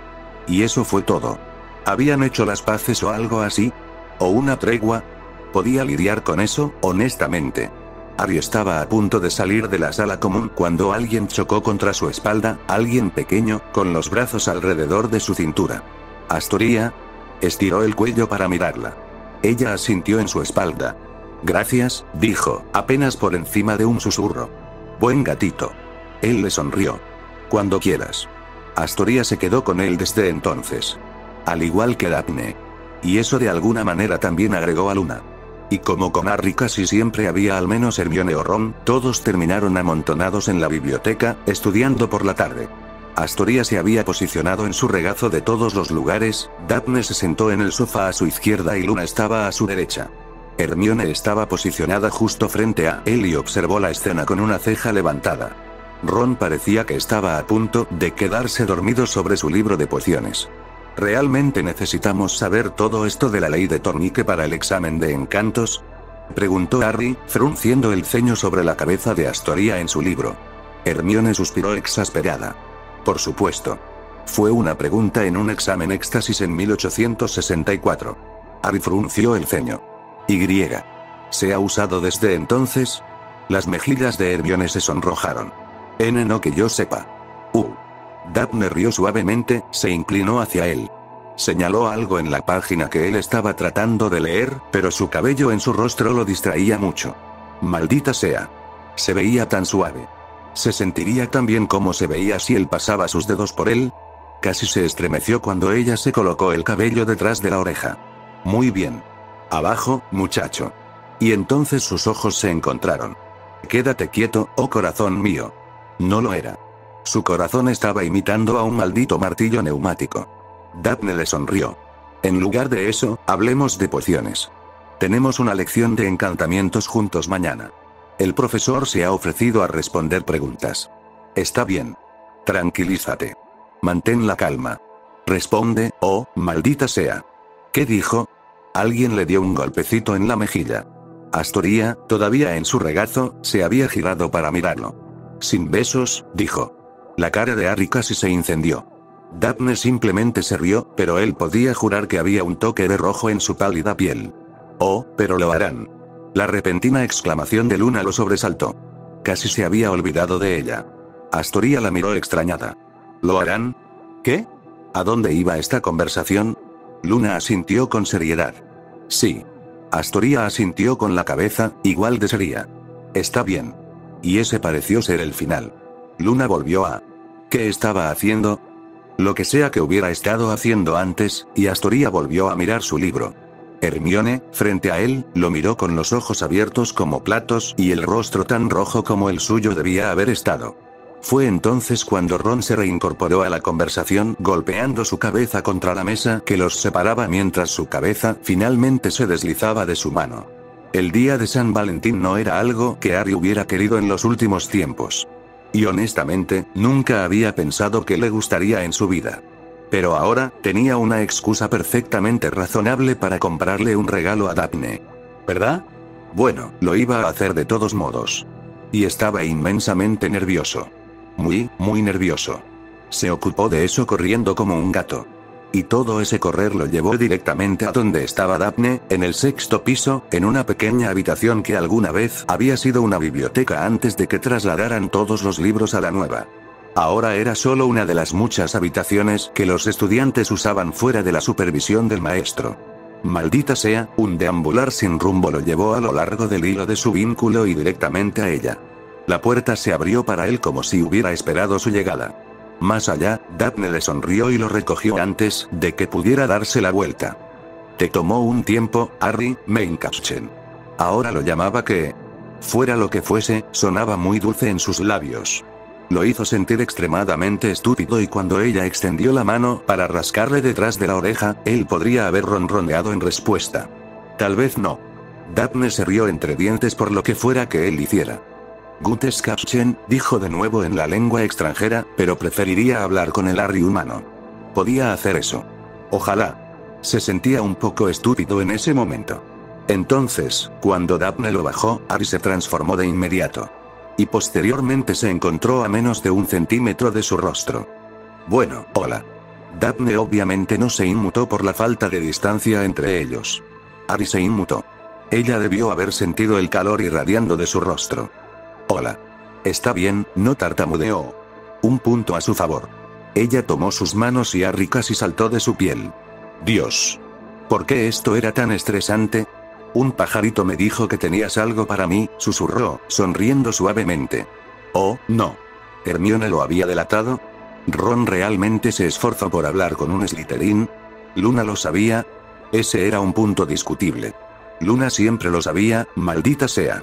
Y eso fue todo. ¿Habían hecho las paces o algo así? ¿O una tregua? ¿Podía lidiar con eso, honestamente? Harry estaba a punto de salir de la sala común cuando alguien chocó contra su espalda, alguien pequeño, con los brazos alrededor de su cintura. Astoria estiró el cuello para mirarla. Ella asintió en su espalda. Gracias, dijo, apenas por encima de un susurro. Buen gatito. Él le sonrió. Cuando quieras. Astoria se quedó con él desde entonces. Al igual que Daphne. Y eso de alguna manera también agregó a Luna. Y como con Harry casi siempre había al menos Hermione o Ron, todos terminaron amontonados en la biblioteca, estudiando por la tarde. Astoria se había posicionado en su regazo de todos los lugares, Daphne se sentó en el sofá a su izquierda y Luna estaba a su derecha. Hermione estaba posicionada justo frente a él y observó la escena con una ceja levantada. Ron parecía que estaba a punto de quedarse dormido sobre su libro de pociones. ¿Realmente necesitamos saber todo esto de la ley de Tornique para el examen de encantos?, preguntó Harry, frunciendo el ceño sobre la cabeza de Astoria en su libro. Hermione suspiró exasperada. Por supuesto. Fue una pregunta en un examen éxtasis en 1864. Harry frunció el ceño. ¿Y? ¿Se ha usado desde entonces? Las mejillas de Hermione se sonrojaron. No que yo sepa. Daphne rió suavemente, se inclinó hacia él. Señaló algo en la página que él estaba tratando de leer, pero su cabello en su rostro lo distraía mucho. Maldita sea. Se veía tan suave. ¿Se sentiría tan bien como se veía si él pasaba sus dedos por él? Casi se estremeció cuando ella se colocó el cabello detrás de la oreja. Muy bien. Abajo, muchacho. Y entonces sus ojos se encontraron. Quédate quieto, oh corazón mío. No lo era. Su corazón estaba imitando a un maldito martillo neumático. Daphne le sonrió. En lugar de eso, hablemos de pociones. Tenemos una lección de encantamientos juntos mañana. El profesor se ha ofrecido a responder preguntas. Está bien. Tranquilízate. Mantén la calma. Responde, oh, maldita sea. ¿Qué dijo? Alguien le dio un golpecito en la mejilla. Astoria, todavía en su regazo, se había girado para mirarlo. Sin besos, dijo. La cara de Harry casi se incendió. Daphne simplemente se rió, pero él podía jurar que había un toque de rojo en su pálida piel. Oh, pero lo harán. La repentina exclamación de Luna lo sobresaltó. Casi se había olvidado de ella. Astoria la miró extrañada. ¿Lo harán? ¿Qué? ¿A dónde iba esta conversación? Luna asintió con seriedad. Sí. Astoria asintió con la cabeza, igual de seria. Está bien. Y ese pareció ser el final. Luna volvió a... ¿Qué estaba haciendo? Lo que sea que hubiera estado haciendo antes, y Astoria volvió a mirar su libro. Hermione, frente a él, lo miró con los ojos abiertos como platos y el rostro tan rojo como el suyo debía haber estado. Fue entonces cuando Ron se reincorporó a la conversación golpeando su cabeza contra la mesa que los separaba mientras su cabeza finalmente se deslizaba de su mano. El día de San Valentín no era algo que Harry hubiera querido en los últimos tiempos. Y honestamente, nunca había pensado que le gustaría en su vida. Pero ahora, tenía una excusa perfectamente razonable para comprarle un regalo a Daphne. ¿Verdad? Bueno, lo iba a hacer de todos modos. Y estaba inmensamente nervioso. Muy, muy nervioso. Se ocupó de eso corriendo como un gato. Y todo ese correr lo llevó directamente a donde estaba Daphne, en el 6º piso, en una pequeña habitación que alguna vez había sido una biblioteca antes de que trasladaran todos los libros a la nueva. Ahora era solo una de las muchas habitaciones que los estudiantes usaban fuera de la supervisión del maestro. Maldita sea, un deambular sin rumbo lo llevó a lo largo del hilo de su vínculo y directamente a ella. La puerta se abrió para él como si hubiera esperado su llegada. Más allá, Daphne le sonrió y lo recogió antes de que pudiera darse la vuelta. Te tomó un tiempo, Harry, Meinkapschen. Ahora lo llamaba que... Fuera lo que fuese, sonaba muy dulce en sus labios. Lo hizo sentir extremadamente estúpido y cuando ella extendió la mano para rascarle detrás de la oreja, él podría haber ronroneado en respuesta. Tal vez no. Daphne se rió entre dientes por lo que fuera que él hiciera. Gutes Kapschen, dijo de nuevo en la lengua extranjera, pero preferiría hablar con el Harry humano. Podía hacer eso. Ojalá. Se sentía un poco estúpido en ese momento. Entonces, cuando Daphne lo bajó, Harry se transformó de inmediato. Y posteriormente se encontró a menos de 1 centímetro de su rostro. Bueno, hola. Daphne obviamente no se inmutó por la falta de distancia entre ellos. Harry se inmutó. Ella debió haber sentido el calor irradiando de su rostro. Hola. Está bien, no tartamudeó. Un punto a su favor. Ella tomó sus manos y Harry casi saltó de su piel. Dios. ¿Por qué esto era tan estresante? Un pajarito me dijo que tenías algo para mí, susurró, sonriendo suavemente. Oh, no. ¿Hermione lo había delatado? ¿Ron realmente se esforzó por hablar con un Slytherin? ¿Luna lo sabía? Ese era un punto discutible. Luna siempre lo sabía, maldita sea.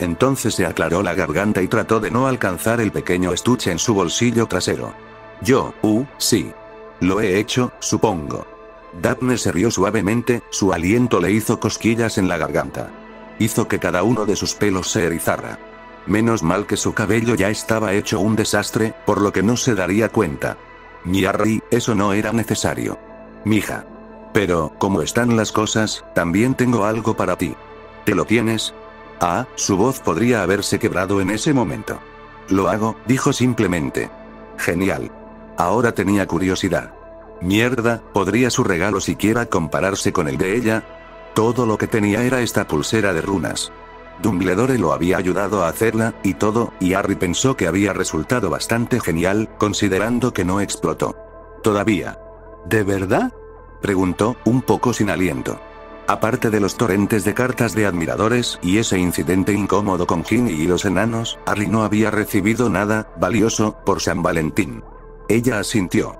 Entonces se aclaró la garganta y trató de no alcanzar el pequeño estuche en su bolsillo trasero. Sí. Lo he hecho, supongo. Daphne se rió suavemente, su aliento le hizo cosquillas en la garganta. Hizo que cada uno de sus pelos se erizara. Menos mal que su cabello ya estaba hecho un desastre, por lo que no se daría cuenta. Harry, eso no era necesario. Mija. Pero, como están las cosas, también tengo algo para ti. ¿Te lo tienes? Ah, su voz podría haberse quebrado en ese momento. Lo hago, dijo simplemente. Genial. Ahora tenía curiosidad. Mierda, ¿podría su regalo siquiera compararse con el de ella? Todo lo que tenía era esta pulsera de runas. Dumbledore lo había ayudado a hacerla, y todo, y Harry pensó que había resultado bastante genial, considerando que no explotó. Todavía. ¿De verdad? Preguntó, un poco sin aliento. Aparte de los torrentes de cartas de admiradores y ese incidente incómodo con Ginny y los enanos, Harry no había recibido nada valioso por San Valentín. Ella asintió.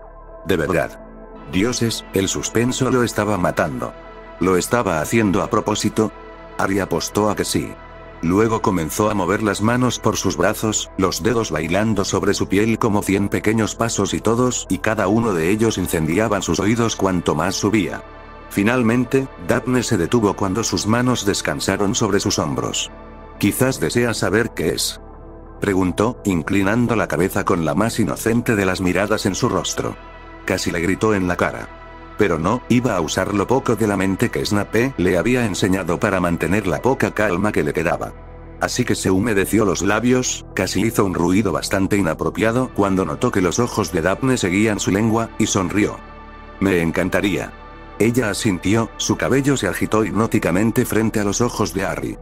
De verdad. Dioses, el suspenso lo estaba matando. ¿Lo estaba haciendo a propósito? Harry apostó a que sí. Luego comenzó a mover las manos por sus brazos, los dedos bailando sobre su piel como 100 pequeños pasos y todos y cada uno de ellos incendiaban sus oídos cuanto más subía. Finalmente, Daphne se detuvo cuando sus manos descansaron sobre sus hombros. «Quizás desea saber qué es», preguntó, inclinando la cabeza con la más inocente de las miradas en su rostro. Casi le gritó en la cara. Pero no, iba a usar lo poco de la mente que Snape le había enseñado para mantener la poca calma que le quedaba. Así que se humedeció los labios, casi hizo un ruido bastante inapropiado cuando notó que los ojos de Daphne seguían su lengua, y sonrió. «Me encantaría». Ella asintió, su cabello se agitó hipnóticamente frente a los ojos de Harry.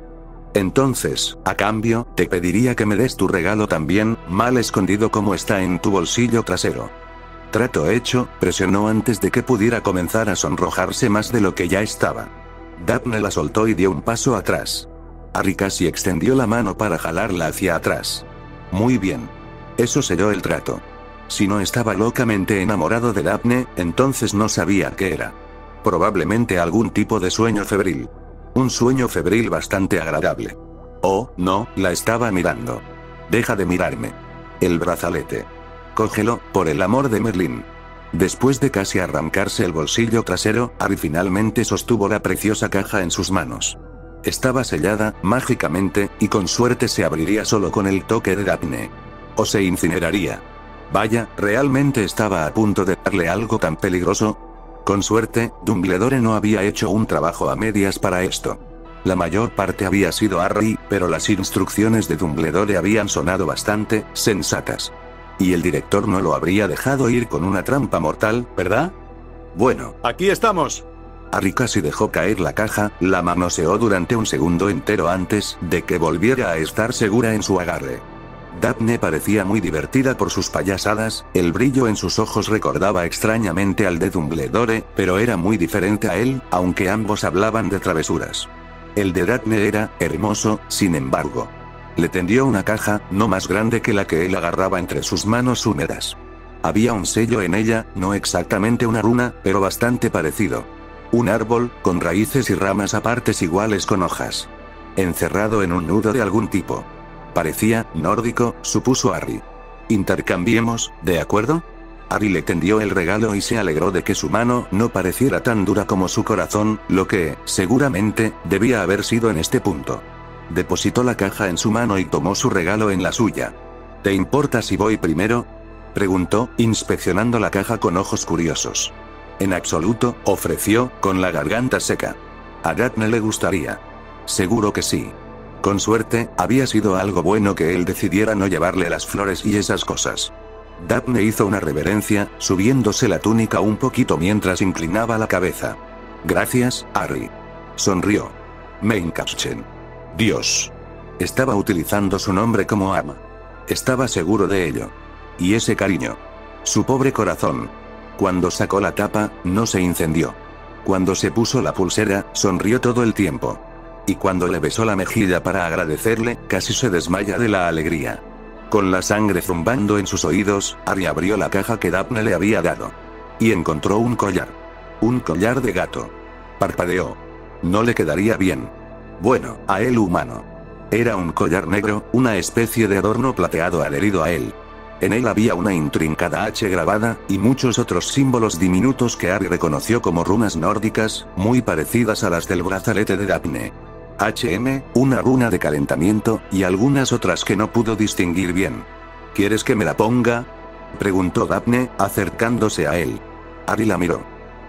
«Entonces, a cambio, te pediría que me des tu regalo también, mal escondido como está en tu bolsillo trasero». Trato hecho, presionó antes de que pudiera comenzar a sonrojarse más de lo que ya estaba. Daphne la soltó y dio un paso atrás. Harry casi extendió la mano para jalarla hacia atrás. Muy bien. Eso selló el trato. Si no estaba locamente enamorado de Daphne, entonces no sabía qué era. Probablemente algún tipo de sueño febril. Un sueño febril bastante agradable. Oh, no, la estaba mirando. Deja de mirarme. El brazalete. Cógelo, por el amor de Merlín. Después de casi arrancarse el bolsillo trasero, Harry finalmente sostuvo la preciosa caja en sus manos. Estaba sellada, mágicamente, y con suerte se abriría solo con el toque de Daphne. O se incineraría. Vaya, realmente estaba a punto de darle algo tan peligroso. Con suerte, Dumbledore no había hecho un trabajo a medias para esto. La mayor parte había sido Harry, pero las instrucciones de Dumbledore habían sonado bastante sensatas. Y el director no lo habría dejado ir con una trampa mortal, ¿verdad? Bueno, aquí estamos. Harry casi dejó caer la caja, la manoseó durante un segundo entero antes de que volviera a estar segura en su agarre. Daphne parecía muy divertida por sus payasadas, el brillo en sus ojos recordaba extrañamente al de Dumbledore, pero era muy diferente a él, aunque ambos hablaban de travesuras. El de Daphne era hermoso, sin embargo. Le tendió una caja, no más grande que la que él agarraba entre sus manos húmedas. Había un sello en ella, no exactamente una runa, pero bastante parecido. Un árbol, con raíces y ramas a partes iguales con hojas. Encerrado en un nudo de algún tipo. Parecía nórdico, supuso Harry. Intercambiemos, ¿de acuerdo? Harry le tendió el regalo y se alegró de que su mano no pareciera tan dura como su corazón, lo que, seguramente, debía haber sido en este punto. Depositó la caja en su mano y tomó su regalo en la suya. ¿Te importa si voy primero?, preguntó, inspeccionando la caja con ojos curiosos. En absoluto, ofreció, con la garganta seca. A Daphne le gustaría. Seguro que sí. Con suerte, había sido algo bueno que él decidiera no llevarle las flores y esas cosas. Daphne hizo una reverencia, subiéndose la túnica un poquito mientras inclinaba la cabeza. Gracias, Harry. Sonrió. Meinkatchen. Dios. Estaba utilizando su nombre como ama. Estaba seguro de ello. Y ese cariño. Su pobre corazón. Cuando sacó la tapa, no se incendió. Cuando se puso la pulsera, sonrió todo el tiempo. Y cuando le besó la mejilla para agradecerle, casi se desmaya de la alegría. Con la sangre zumbando en sus oídos, Harry abrió la caja que Daphne le había dado. Y encontró un collar. Un collar de gato. Parpadeó. No le quedaría bien. Bueno, a él humano. Era un collar negro, una especie de adorno plateado adherido a él. En él había una intrincada H grabada, y muchos otros símbolos diminutos que Harry reconoció como runas nórdicas, muy parecidas a las del brazalete de Daphne. HM, una runa de calentamiento, y algunas otras que no pudo distinguir bien. ¿Quieres que me la ponga?, preguntó Daphne, acercándose a él. Harry la miró.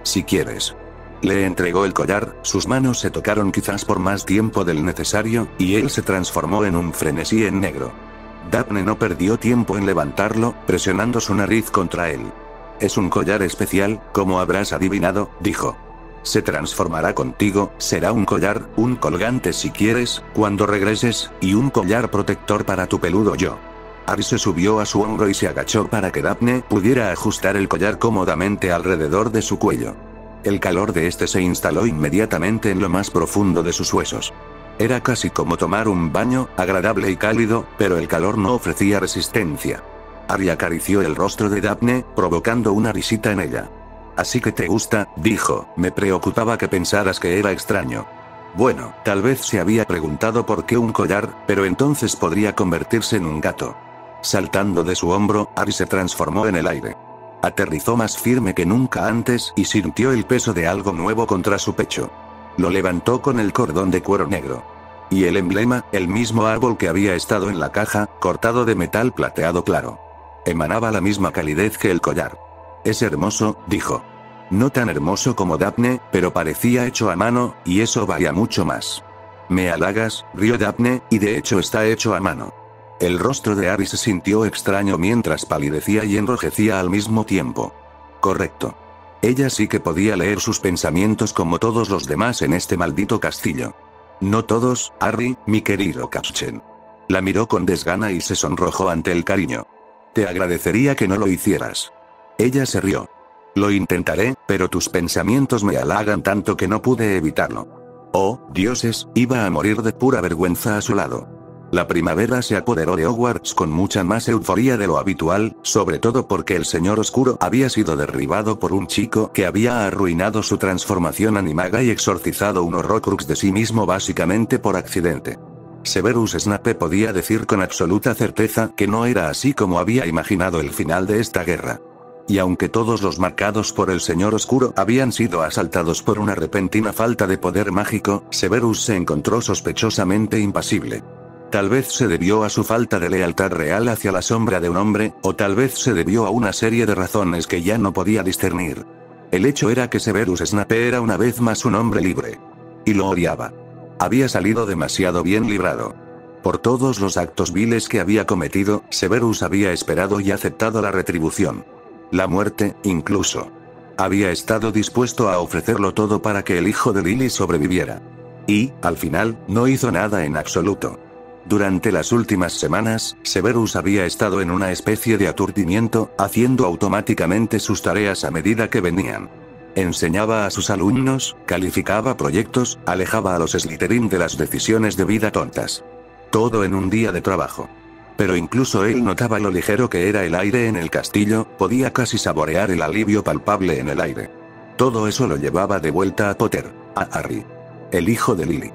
Si quieres. Le entregó el collar, sus manos se tocaron quizás por más tiempo del necesario, y él se transformó en un frenesí en negro. Daphne no perdió tiempo en levantarlo, presionando su nariz contra él. Es un collar especial, como habrás adivinado, dijo. Se transformará contigo, será un collar, un colgante si quieres, cuando regreses, y un collar protector para tu peludo yo. Harry se subió a su hombro y se agachó para que Daphne pudiera ajustar el collar cómodamente alrededor de su cuello. El calor de este se instaló inmediatamente en lo más profundo de sus huesos. Era casi como tomar un baño, agradable y cálido, pero el calor no ofrecía resistencia. Harry acarició el rostro de Daphne, provocando una risita en ella. Así que te gusta, dijo, me preocupaba que pensaras que era extraño. Bueno, tal vez se había preguntado por qué un collar, pero entonces podría convertirse en un gato. Saltando de su hombro, Harry se transformó en el aire. Aterrizó más firme que nunca antes y sintió el peso de algo nuevo contra su pecho. Lo levantó con el cordón de cuero negro. Y el emblema, el mismo árbol que había estado en la caja, cortado de metal plateado claro. Emanaba la misma calidez que el collar. Es hermoso, dijo. No tan hermoso como Daphne, pero parecía hecho a mano, y eso valía mucho más. Me halagas, rió Daphne, y de hecho está hecho a mano. El rostro de Harry se sintió extraño mientras palidecía y enrojecía al mismo tiempo. Correcto. Ella sí que podía leer sus pensamientos como todos los demás en este maldito castillo. No todos, Harry, mi querido Capschen. La miró con desgana y se sonrojó ante el cariño. Te agradecería que no lo hicieras. Ella se rió. Lo intentaré, pero tus pensamientos me halagan tanto que no pude evitarlo. Oh, dioses, iba a morir de pura vergüenza a su lado. La primavera se apoderó de Hogwarts con mucha más euforía de lo habitual, sobre todo porque el Señor Oscuro había sido derribado por un chico que había arruinado su transformación animaga y exorcizado un horrocrux de sí mismo básicamente por accidente. Severus Snape podía decir con absoluta certeza que no era así como había imaginado el final de esta guerra. Y aunque todos los marcados por el Señor Oscuro habían sido asaltados por una repentina falta de poder mágico, Severus se encontró sospechosamente impasible. Tal vez se debió a su falta de lealtad real hacia la sombra de un hombre, o tal vez se debió a una serie de razones que ya no podía discernir. El hecho era que Severus Snape era una vez más un hombre libre. Y lo odiaba. Había salido demasiado bien librado. Por todos los actos viles que había cometido, Severus había esperado y aceptado la retribución. La muerte, incluso. Había estado dispuesto a ofrecerlo todo para que el hijo de Lily sobreviviera. Y, al final, no hizo nada en absoluto. Durante las últimas semanas, Severus había estado en una especie de aturdimiento, haciendo automáticamente sus tareas a medida que venían. Enseñaba a sus alumnos, calificaba proyectos, alejaba a los Slytherin de las decisiones de vida tontas. Todo en un día de trabajo. Pero incluso él notaba lo ligero que era el aire en el castillo, podía casi saborear el alivio palpable en el aire. Todo eso lo llevaba de vuelta a Potter, a Harry. El hijo de Lily.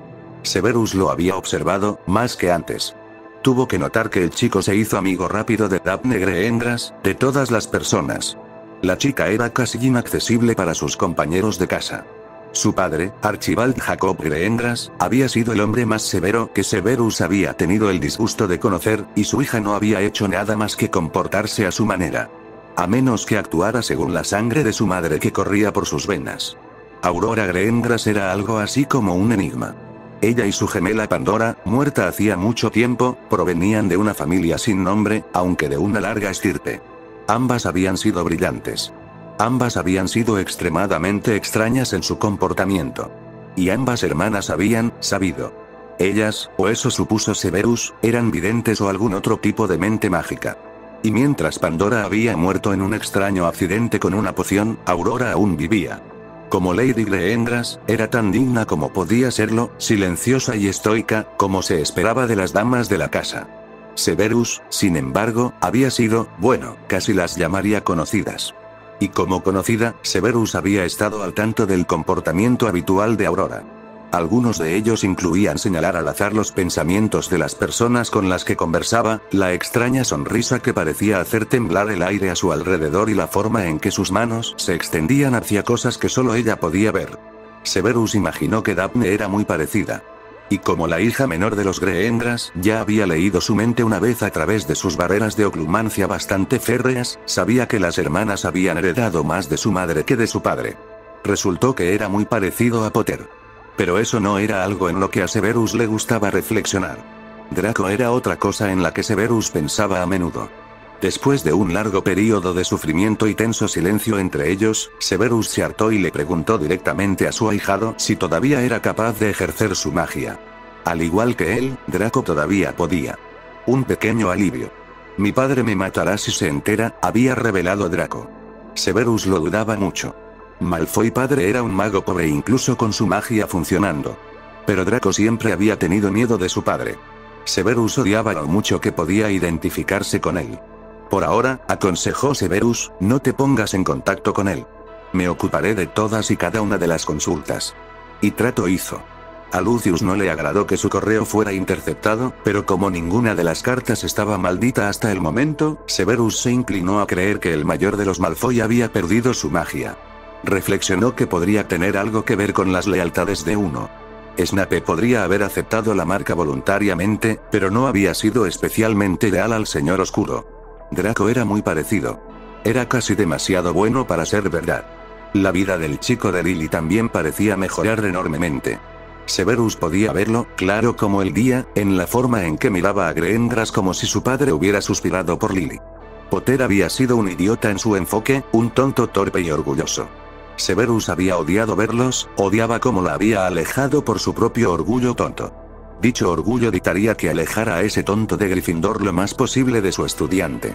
Severus lo había observado, más que antes. Tuvo que notar que el chico se hizo amigo rápido de Daphne Greengrass, de todas las personas. La chica era casi inaccesible para sus compañeros de casa. Su padre, Archibald Jacob Greengrass, había sido el hombre más severo que Severus había tenido el disgusto de conocer, y su hija no había hecho nada más que comportarse a su manera. A menos que actuara según la sangre de su madre que corría por sus venas. Aurora Greengrass era algo así como un enigma. Ella y su gemela Pandora, muerta hacía mucho tiempo, provenían de una familia sin nombre, aunque de una larga estirpe. Ambas habían sido brillantes. Ambas habían sido extremadamente extrañas en su comportamiento. Y ambas hermanas habían sabido. Ellas, o eso supuso Severus, eran videntes o algún otro tipo de mente mágica. Y mientras Pandora había muerto en un extraño accidente con una poción, Aurora aún vivía. Como Lady Greengrass, era tan digna como podía serlo, silenciosa y estoica, como se esperaba de las damas de la casa. Severus, sin embargo, había sido, bueno, casi las llamaría conocidas. Y como conocida, Severus había estado al tanto del comportamiento habitual de Aurora. Algunos de ellos incluían señalar al azar los pensamientos de las personas con las que conversaba, la extraña sonrisa que parecía hacer temblar el aire a su alrededor y la forma en que sus manos se extendían hacia cosas que solo ella podía ver. Severus imaginó que Daphne era muy parecida. Y como la hija menor de los Greengras ya había leído su mente una vez a través de sus barreras de oclumancia bastante férreas, sabía que las hermanas habían heredado más de su madre que de su padre. Resultó que era muy parecido a Potter. Pero eso no era algo en lo que a Severus le gustaba reflexionar. Draco era otra cosa en la que Severus pensaba a menudo. Después de un largo período de sufrimiento y tenso silencio entre ellos, Severus se hartó y le preguntó directamente a su ahijado si todavía era capaz de ejercer su magia. Al igual que él, Draco todavía podía. Un pequeño alivio. Mi padre me matará si se entera, había revelado Draco. Severus lo dudaba mucho. Malfoy padre era un mago pobre incluso con su magia funcionando. Pero Draco siempre había tenido miedo de su padre. Severus odiaba lo mucho que podía identificarse con él. Por ahora, aconsejó Severus, no te pongas en contacto con él. Me ocuparé de todas y cada una de las consultas. Y trato hizo. A Lucius no le agradó que su correo fuera interceptado, pero como ninguna de las cartas estaba maldita hasta el momento, Severus se inclinó a creer que el mayor de los Malfoy había perdido su magia. Reflexionó que podría tener algo que ver con las lealtades de uno. Snape podría haber aceptado la marca voluntariamente, pero no había sido especialmente leal al Señor Oscuro. Draco era muy parecido. Era casi demasiado bueno para ser verdad. La vida del chico de Lily también parecía mejorar enormemente. Severus podía verlo, claro como el día, en la forma en que miraba a Greengras como si su padre hubiera suspirado por Lily. Potter había sido un idiota en su enfoque, un tonto torpe y orgulloso. Severus había odiado verlos, odiaba cómo la había alejado por su propio orgullo tonto. Dicho orgullo dictaría que alejara a ese tonto de Gryffindor lo más posible de su estudiante.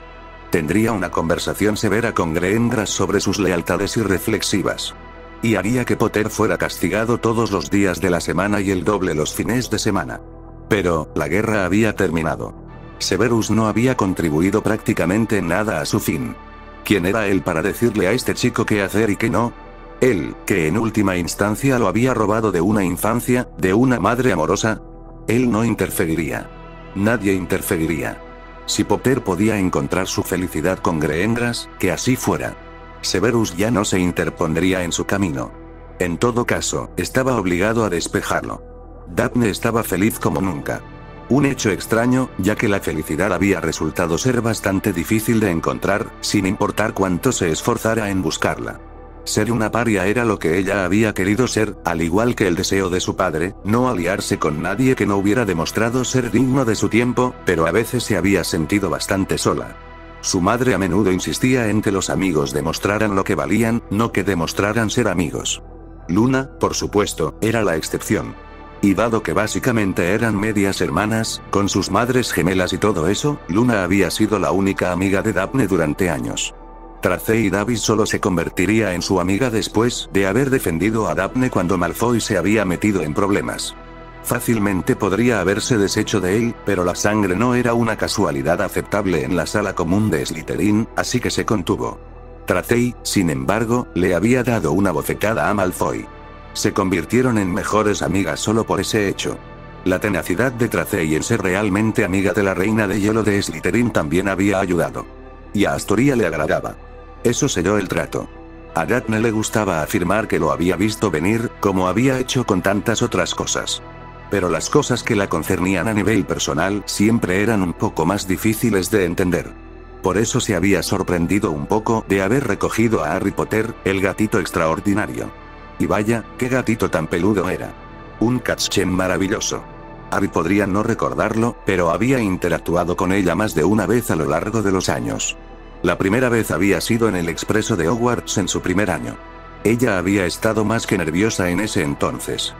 Tendría una conversación severa con Greengras sobre sus lealtades irreflexivas. Y haría que Potter fuera castigado todos los días de la semana y el doble los fines de semana. Pero, la guerra había terminado. Severus no había contribuido prácticamente en nada a su fin. ¿Quién era él para decirle a este chico qué hacer y qué no? Él, que en última instancia lo había robado de una infancia, de una madre amorosa. Él no interferiría. Nadie interferiría. Si Potter podía encontrar su felicidad con Greengras, que así fuera. Severus ya no se interpondría en su camino. En todo caso, estaba obligado a despejarlo. Daphne estaba feliz como nunca. Un hecho extraño, ya que la felicidad había resultado ser bastante difícil de encontrar, sin importar cuánto se esforzara en buscarla. Ser una paria era lo que ella había querido ser, al igual que el deseo de su padre, no aliarse con nadie que no hubiera demostrado ser digno de su tiempo, pero a veces se había sentido bastante sola. Su madre a menudo insistía en que los amigos demostraran lo que valían, no que demostraran ser amigos. Luna, por supuesto, era la excepción. Y dado que básicamente eran medias hermanas, con sus madres gemelas y todo eso, Luna había sido la única amiga de Daphne durante años. Tracey Davis solo se convertiría en su amiga después de haber defendido a Daphne cuando Malfoy se había metido en problemas. Fácilmente podría haberse deshecho de él, pero la sangre no era una casualidad aceptable en la sala común de Slytherin, así que se contuvo. Tracey, sin embargo, le había dado una bofetada a Malfoy. Se convirtieron en mejores amigas solo por ese hecho. La tenacidad de Tracey en ser realmente amiga de la reina de hielo de Slytherin también había ayudado. Y a Astoria le agradaba. Eso selló el trato. A Daphne le gustaba afirmar que lo había visto venir, como había hecho con tantas otras cosas. Pero las cosas que la concernían a nivel personal siempre eran un poco más difíciles de entender. Por eso se había sorprendido un poco de haber recogido a Harry Potter, el gatito extraordinario. Y vaya, qué gatito tan peludo era. Un Catschen maravilloso. Harry podría no recordarlo, pero había interactuado con ella más de una vez a lo largo de los años. La primera vez había sido en el expreso de Hogwarts en su primer año. Ella había estado más que nerviosa en ese entonces.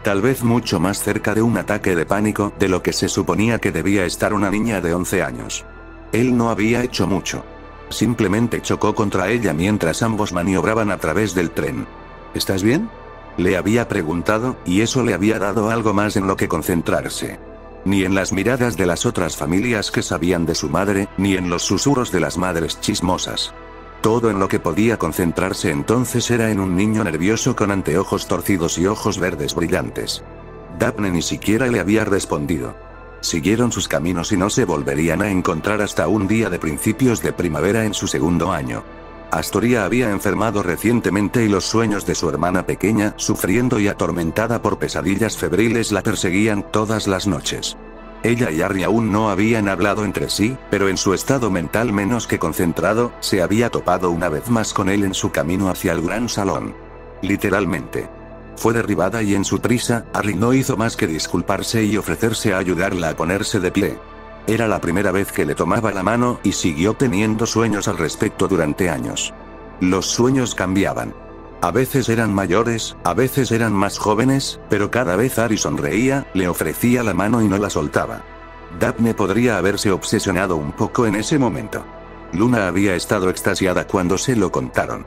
Tal vez mucho más cerca de un ataque de pánico de lo que se suponía que debía estar una niña de 11 años. Él no había hecho mucho. Simplemente chocó contra ella mientras ambos maniobraban a través del tren. ¿Estás bien?, le había preguntado, y eso le había dado algo más en lo que concentrarse. Ni en las miradas de las otras familias que sabían de su madre, ni en los susurros de las madres chismosas. Todo en lo que podía concentrarse entonces era en un niño nervioso con anteojos torcidos y ojos verdes brillantes. Daphne ni siquiera le había respondido. Siguieron sus caminos y no se volverían a encontrar hasta un día de principios de primavera en su segundo año. Astoria había enfermado recientemente y los sueños de su hermana pequeña, sufriendo y atormentada por pesadillas febriles, la perseguían todas las noches. Ella y Harry aún no habían hablado entre sí, pero en su estado mental menos que concentrado, se había topado una vez más con él en su camino hacia el gran salón. Literalmente. Fue derribada y en su prisa, Harry no hizo más que disculparse y ofrecerse a ayudarla a ponerse de pie. Era la primera vez que le tomaba la mano y siguió teniendo sueños al respecto durante años. Los sueños cambiaban. A veces eran mayores, a veces eran más jóvenes, pero cada vez Harry sonreía, le ofrecía la mano y no la soltaba. Daphne podría haberse obsesionado un poco en ese momento. Luna había estado extasiada cuando se lo contaron.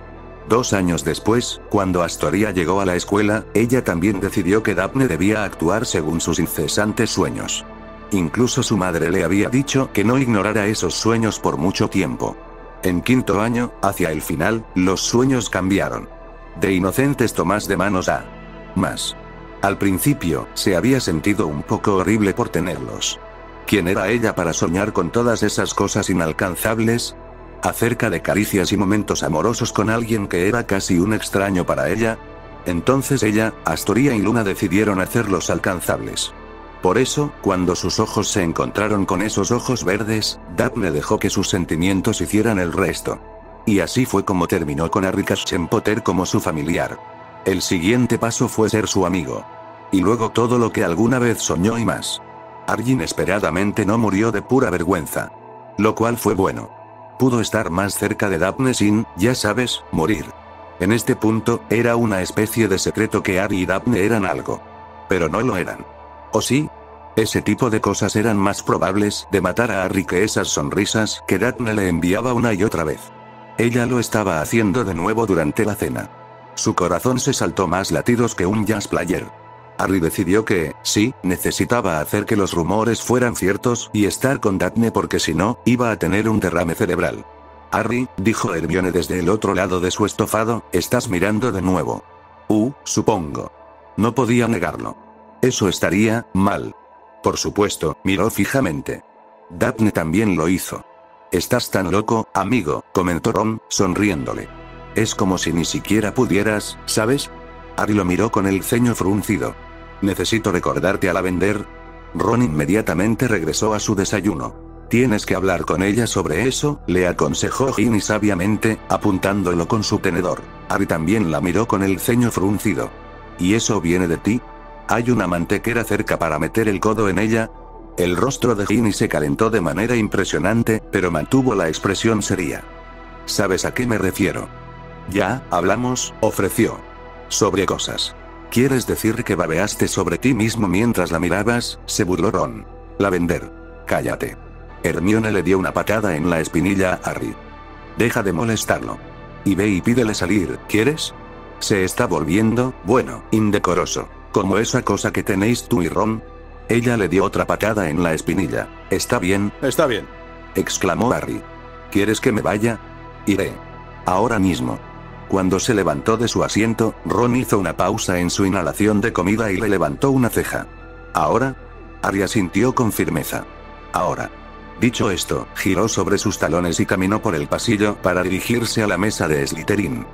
2 años después, cuando Astoria llegó a la escuela, ella también decidió que Daphne debía actuar según sus incesantes sueños. Incluso su madre le había dicho que no ignorara esos sueños por mucho tiempo. En 5º año, hacia el final, los sueños cambiaron. De inocentes tomás de manos a más. Al principio, se había sentido un poco horrible por tenerlos. ¿Quién era ella para soñar con todas esas cosas inalcanzables? Acerca de caricias y momentos amorosos con alguien que era casi un extraño para ella. Entonces ella, Astoria y Luna decidieron hacerlos alcanzables. Por eso, cuando sus ojos se encontraron con esos ojos verdes, Daphne dejó que sus sentimientos hicieran el resto. Y así fue como terminó con Harry Cashen Potter como su familiar. El siguiente paso fue ser su amigo. Y luego todo lo que alguna vez soñó y más. Harry inesperadamente no murió de pura vergüenza. Lo cual fue bueno. Pudo estar más cerca de Daphne sin, ya sabes, morir. En este punto, era una especie de secreto que Harry y Daphne eran algo. Pero no lo eran. ¿O sí? Ese tipo de cosas eran más probables de matar a Harry que esas sonrisas que Daphne le enviaba una y otra vez. Ella lo estaba haciendo de nuevo durante la cena. Su corazón se saltó más latidos que un jazz player. Harry decidió que, sí, necesitaba hacer que los rumores fueran ciertos y estar con Daphne porque si no, iba a tener un derrame cerebral. Harry, dijo Hermione desde el otro lado de su estofado, ¿estás mirando de nuevo? Supongo. No podía negarlo. Eso estaría mal. Por supuesto, miró fijamente. Daphne también lo hizo. Estás tan loco, amigo, comentó Ron, sonriéndole. Es como si ni siquiera pudieras, ¿sabes? Harry lo miró con el ceño fruncido. Necesito recordarte a Lavender. Ron inmediatamente regresó a su desayuno. Tienes que hablar con ella sobre eso, le aconsejó Ginny sabiamente, apuntándolo con su tenedor. Harry también la miró con el ceño fruncido. ¿Y eso viene de ti? ¿Hay una mantequera cerca para meter el codo en ella? El rostro de Ginny se calentó de manera impresionante, pero mantuvo la expresión seria. ¿Sabes a qué me refiero? Ya, hablamos, ofreció. Sobre cosas. ¿Quieres decir que babeaste sobre ti mismo mientras la mirabas? Se burló Ron. Lavender. Cállate. Hermione le dio una patada en la espinilla a Harry. Deja de molestarlo. Y ve y pídele salir, ¿quieres? Se está volviendo, bueno, indecoroso. Como esa cosa que tenéis tú y Ron. Ella le dio otra patada en la espinilla. ¿Está bien? Está bien. Exclamó Harry. ¿Quieres que me vaya? Iré. Ahora mismo. Cuando se levantó de su asiento, Ron hizo una pausa en su inhalación de comida y le levantó una ceja. ¿Ahora? Harry asintió con firmeza. Ahora. Dicho esto, giró sobre sus talones y caminó por el pasillo para dirigirse a la mesa de Slytherin.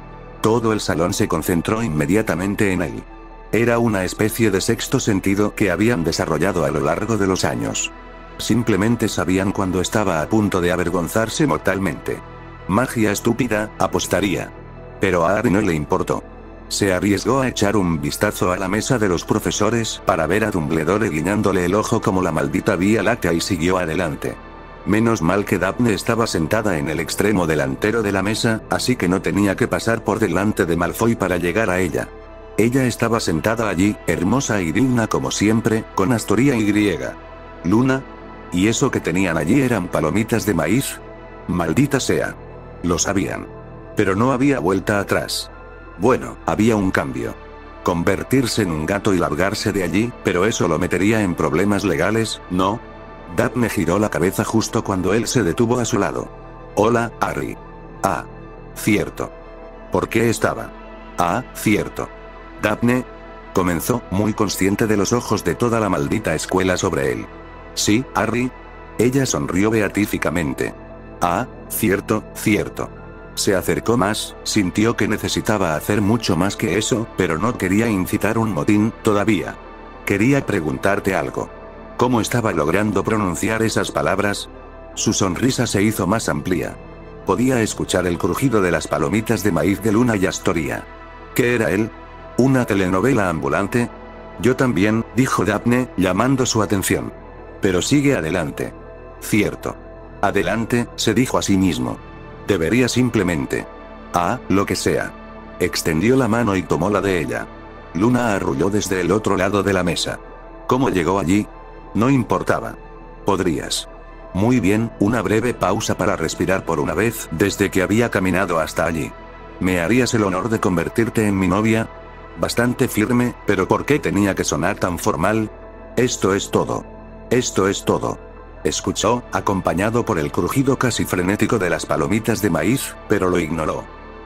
Todo el salón se concentró inmediatamente en él. Era una especie de sexto sentido que habían desarrollado a lo largo de los años. Simplemente sabían cuando estaba a punto de avergonzarse mortalmente. Magia estúpida, apostaría. Pero a Harry no le importó. Se arriesgó a echar un vistazo a la mesa de los profesores para ver a Dumbledore guiñándole el ojo como la maldita Vía Láctea y siguió adelante. Menos mal que Daphne estaba sentada en el extremo delantero de la mesa, así que no tenía que pasar por delante de Malfoy para llegar a ella. Ella estaba sentada allí, hermosa y digna como siempre, con Astoria y griega. Luna. ¿Y eso que tenían allí eran palomitas de maíz? Maldita sea. Lo sabían. Pero no había vuelta atrás. Bueno, había un cambio. Convertirse en un gato y largarse de allí, pero eso lo metería en problemas legales, ¿no? Daphne giró la cabeza justo cuando él se detuvo a su lado. Hola, Harry. Ah. cierto. ¿Por qué estaba? Ah, cierto. Daphne. Comenzó, muy consciente de los ojos de toda la maldita escuela sobre él. Sí, Harry. Ella sonrió beatíficamente. Ah, cierto, cierto. Se acercó más, sintió que necesitaba hacer mucho más que eso, pero no quería incitar un motín, todavía. Quería preguntarte algo. ¿Cómo estaba logrando pronunciar esas palabras? Su sonrisa se hizo más amplia. Podía escuchar el crujido de las palomitas de maíz de Luna y Astoria. ¿Qué era él? ¿Una telenovela ambulante? Yo también, dijo Daphne, llamando su atención. Pero sigue adelante. Cierto. Adelante, se dijo a sí mismo. Debería simplemente. Ah, lo que sea. Extendió la mano y tomó la de ella. Luna arrulló desde el otro lado de la mesa. ¿Cómo llegó allí? No importaba. Podrías. Muy bien, una breve pausa para respirar por una vez desde que había caminado hasta allí. ¿Me harías el honor de convertirte en mi novia? Bastante firme, pero ¿por qué tenía que sonar tan formal? Esto es todo. Esto es todo. Escuchó, acompañado por el crujido casi frenético de las palomitas de maíz, pero lo ignoró.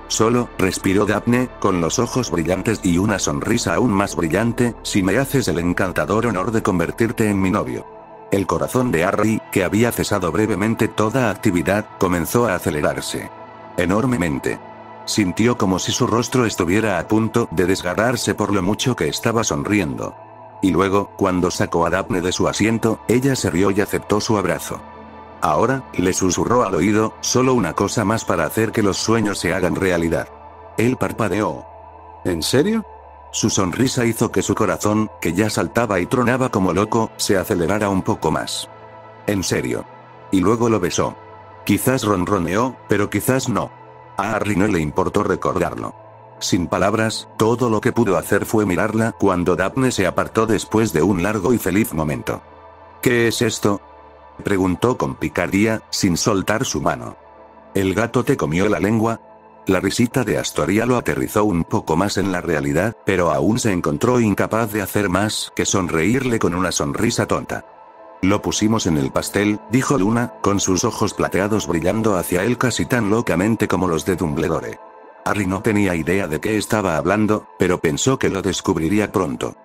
Solo, respiró Daphne, con los ojos brillantes y una sonrisa aún más brillante, si me haces el encantador honor de convertirte en mi novio. El corazón de Harry, que había cesado brevemente toda actividad, comenzó a acelerarse. Enormemente. Sintió como si su rostro estuviera a punto de desgarrarse por lo mucho que estaba sonriendo. Y luego, cuando sacó a Daphne de su asiento, ella se rió y aceptó su abrazo. Ahora, le susurró al oído, solo una cosa más para hacer que los sueños se hagan realidad. Él parpadeó. ¿En serio? Su sonrisa hizo que su corazón, que ya saltaba y tronaba como loco, se acelerara un poco más. En serio. Y luego lo besó. Quizás ronroneó, pero quizás no. A Harry no le importó recordarlo. Sin palabras, todo lo que pudo hacer fue mirarla cuando Daphne se apartó después de un largo y feliz momento. ¿Qué es esto?, preguntó con picardía, sin soltar su mano. ¿El gato te comió la lengua? La risita de Astoria lo aterrizó un poco más en la realidad, pero aún se encontró incapaz de hacer más que sonreírle con una sonrisa tonta. Lo pusimos en el pastel, dijo Luna, con sus ojos plateados brillando hacia él casi tan locamente como los de Dumbledore. Harry no tenía idea de qué estaba hablando, pero pensó que lo descubriría pronto.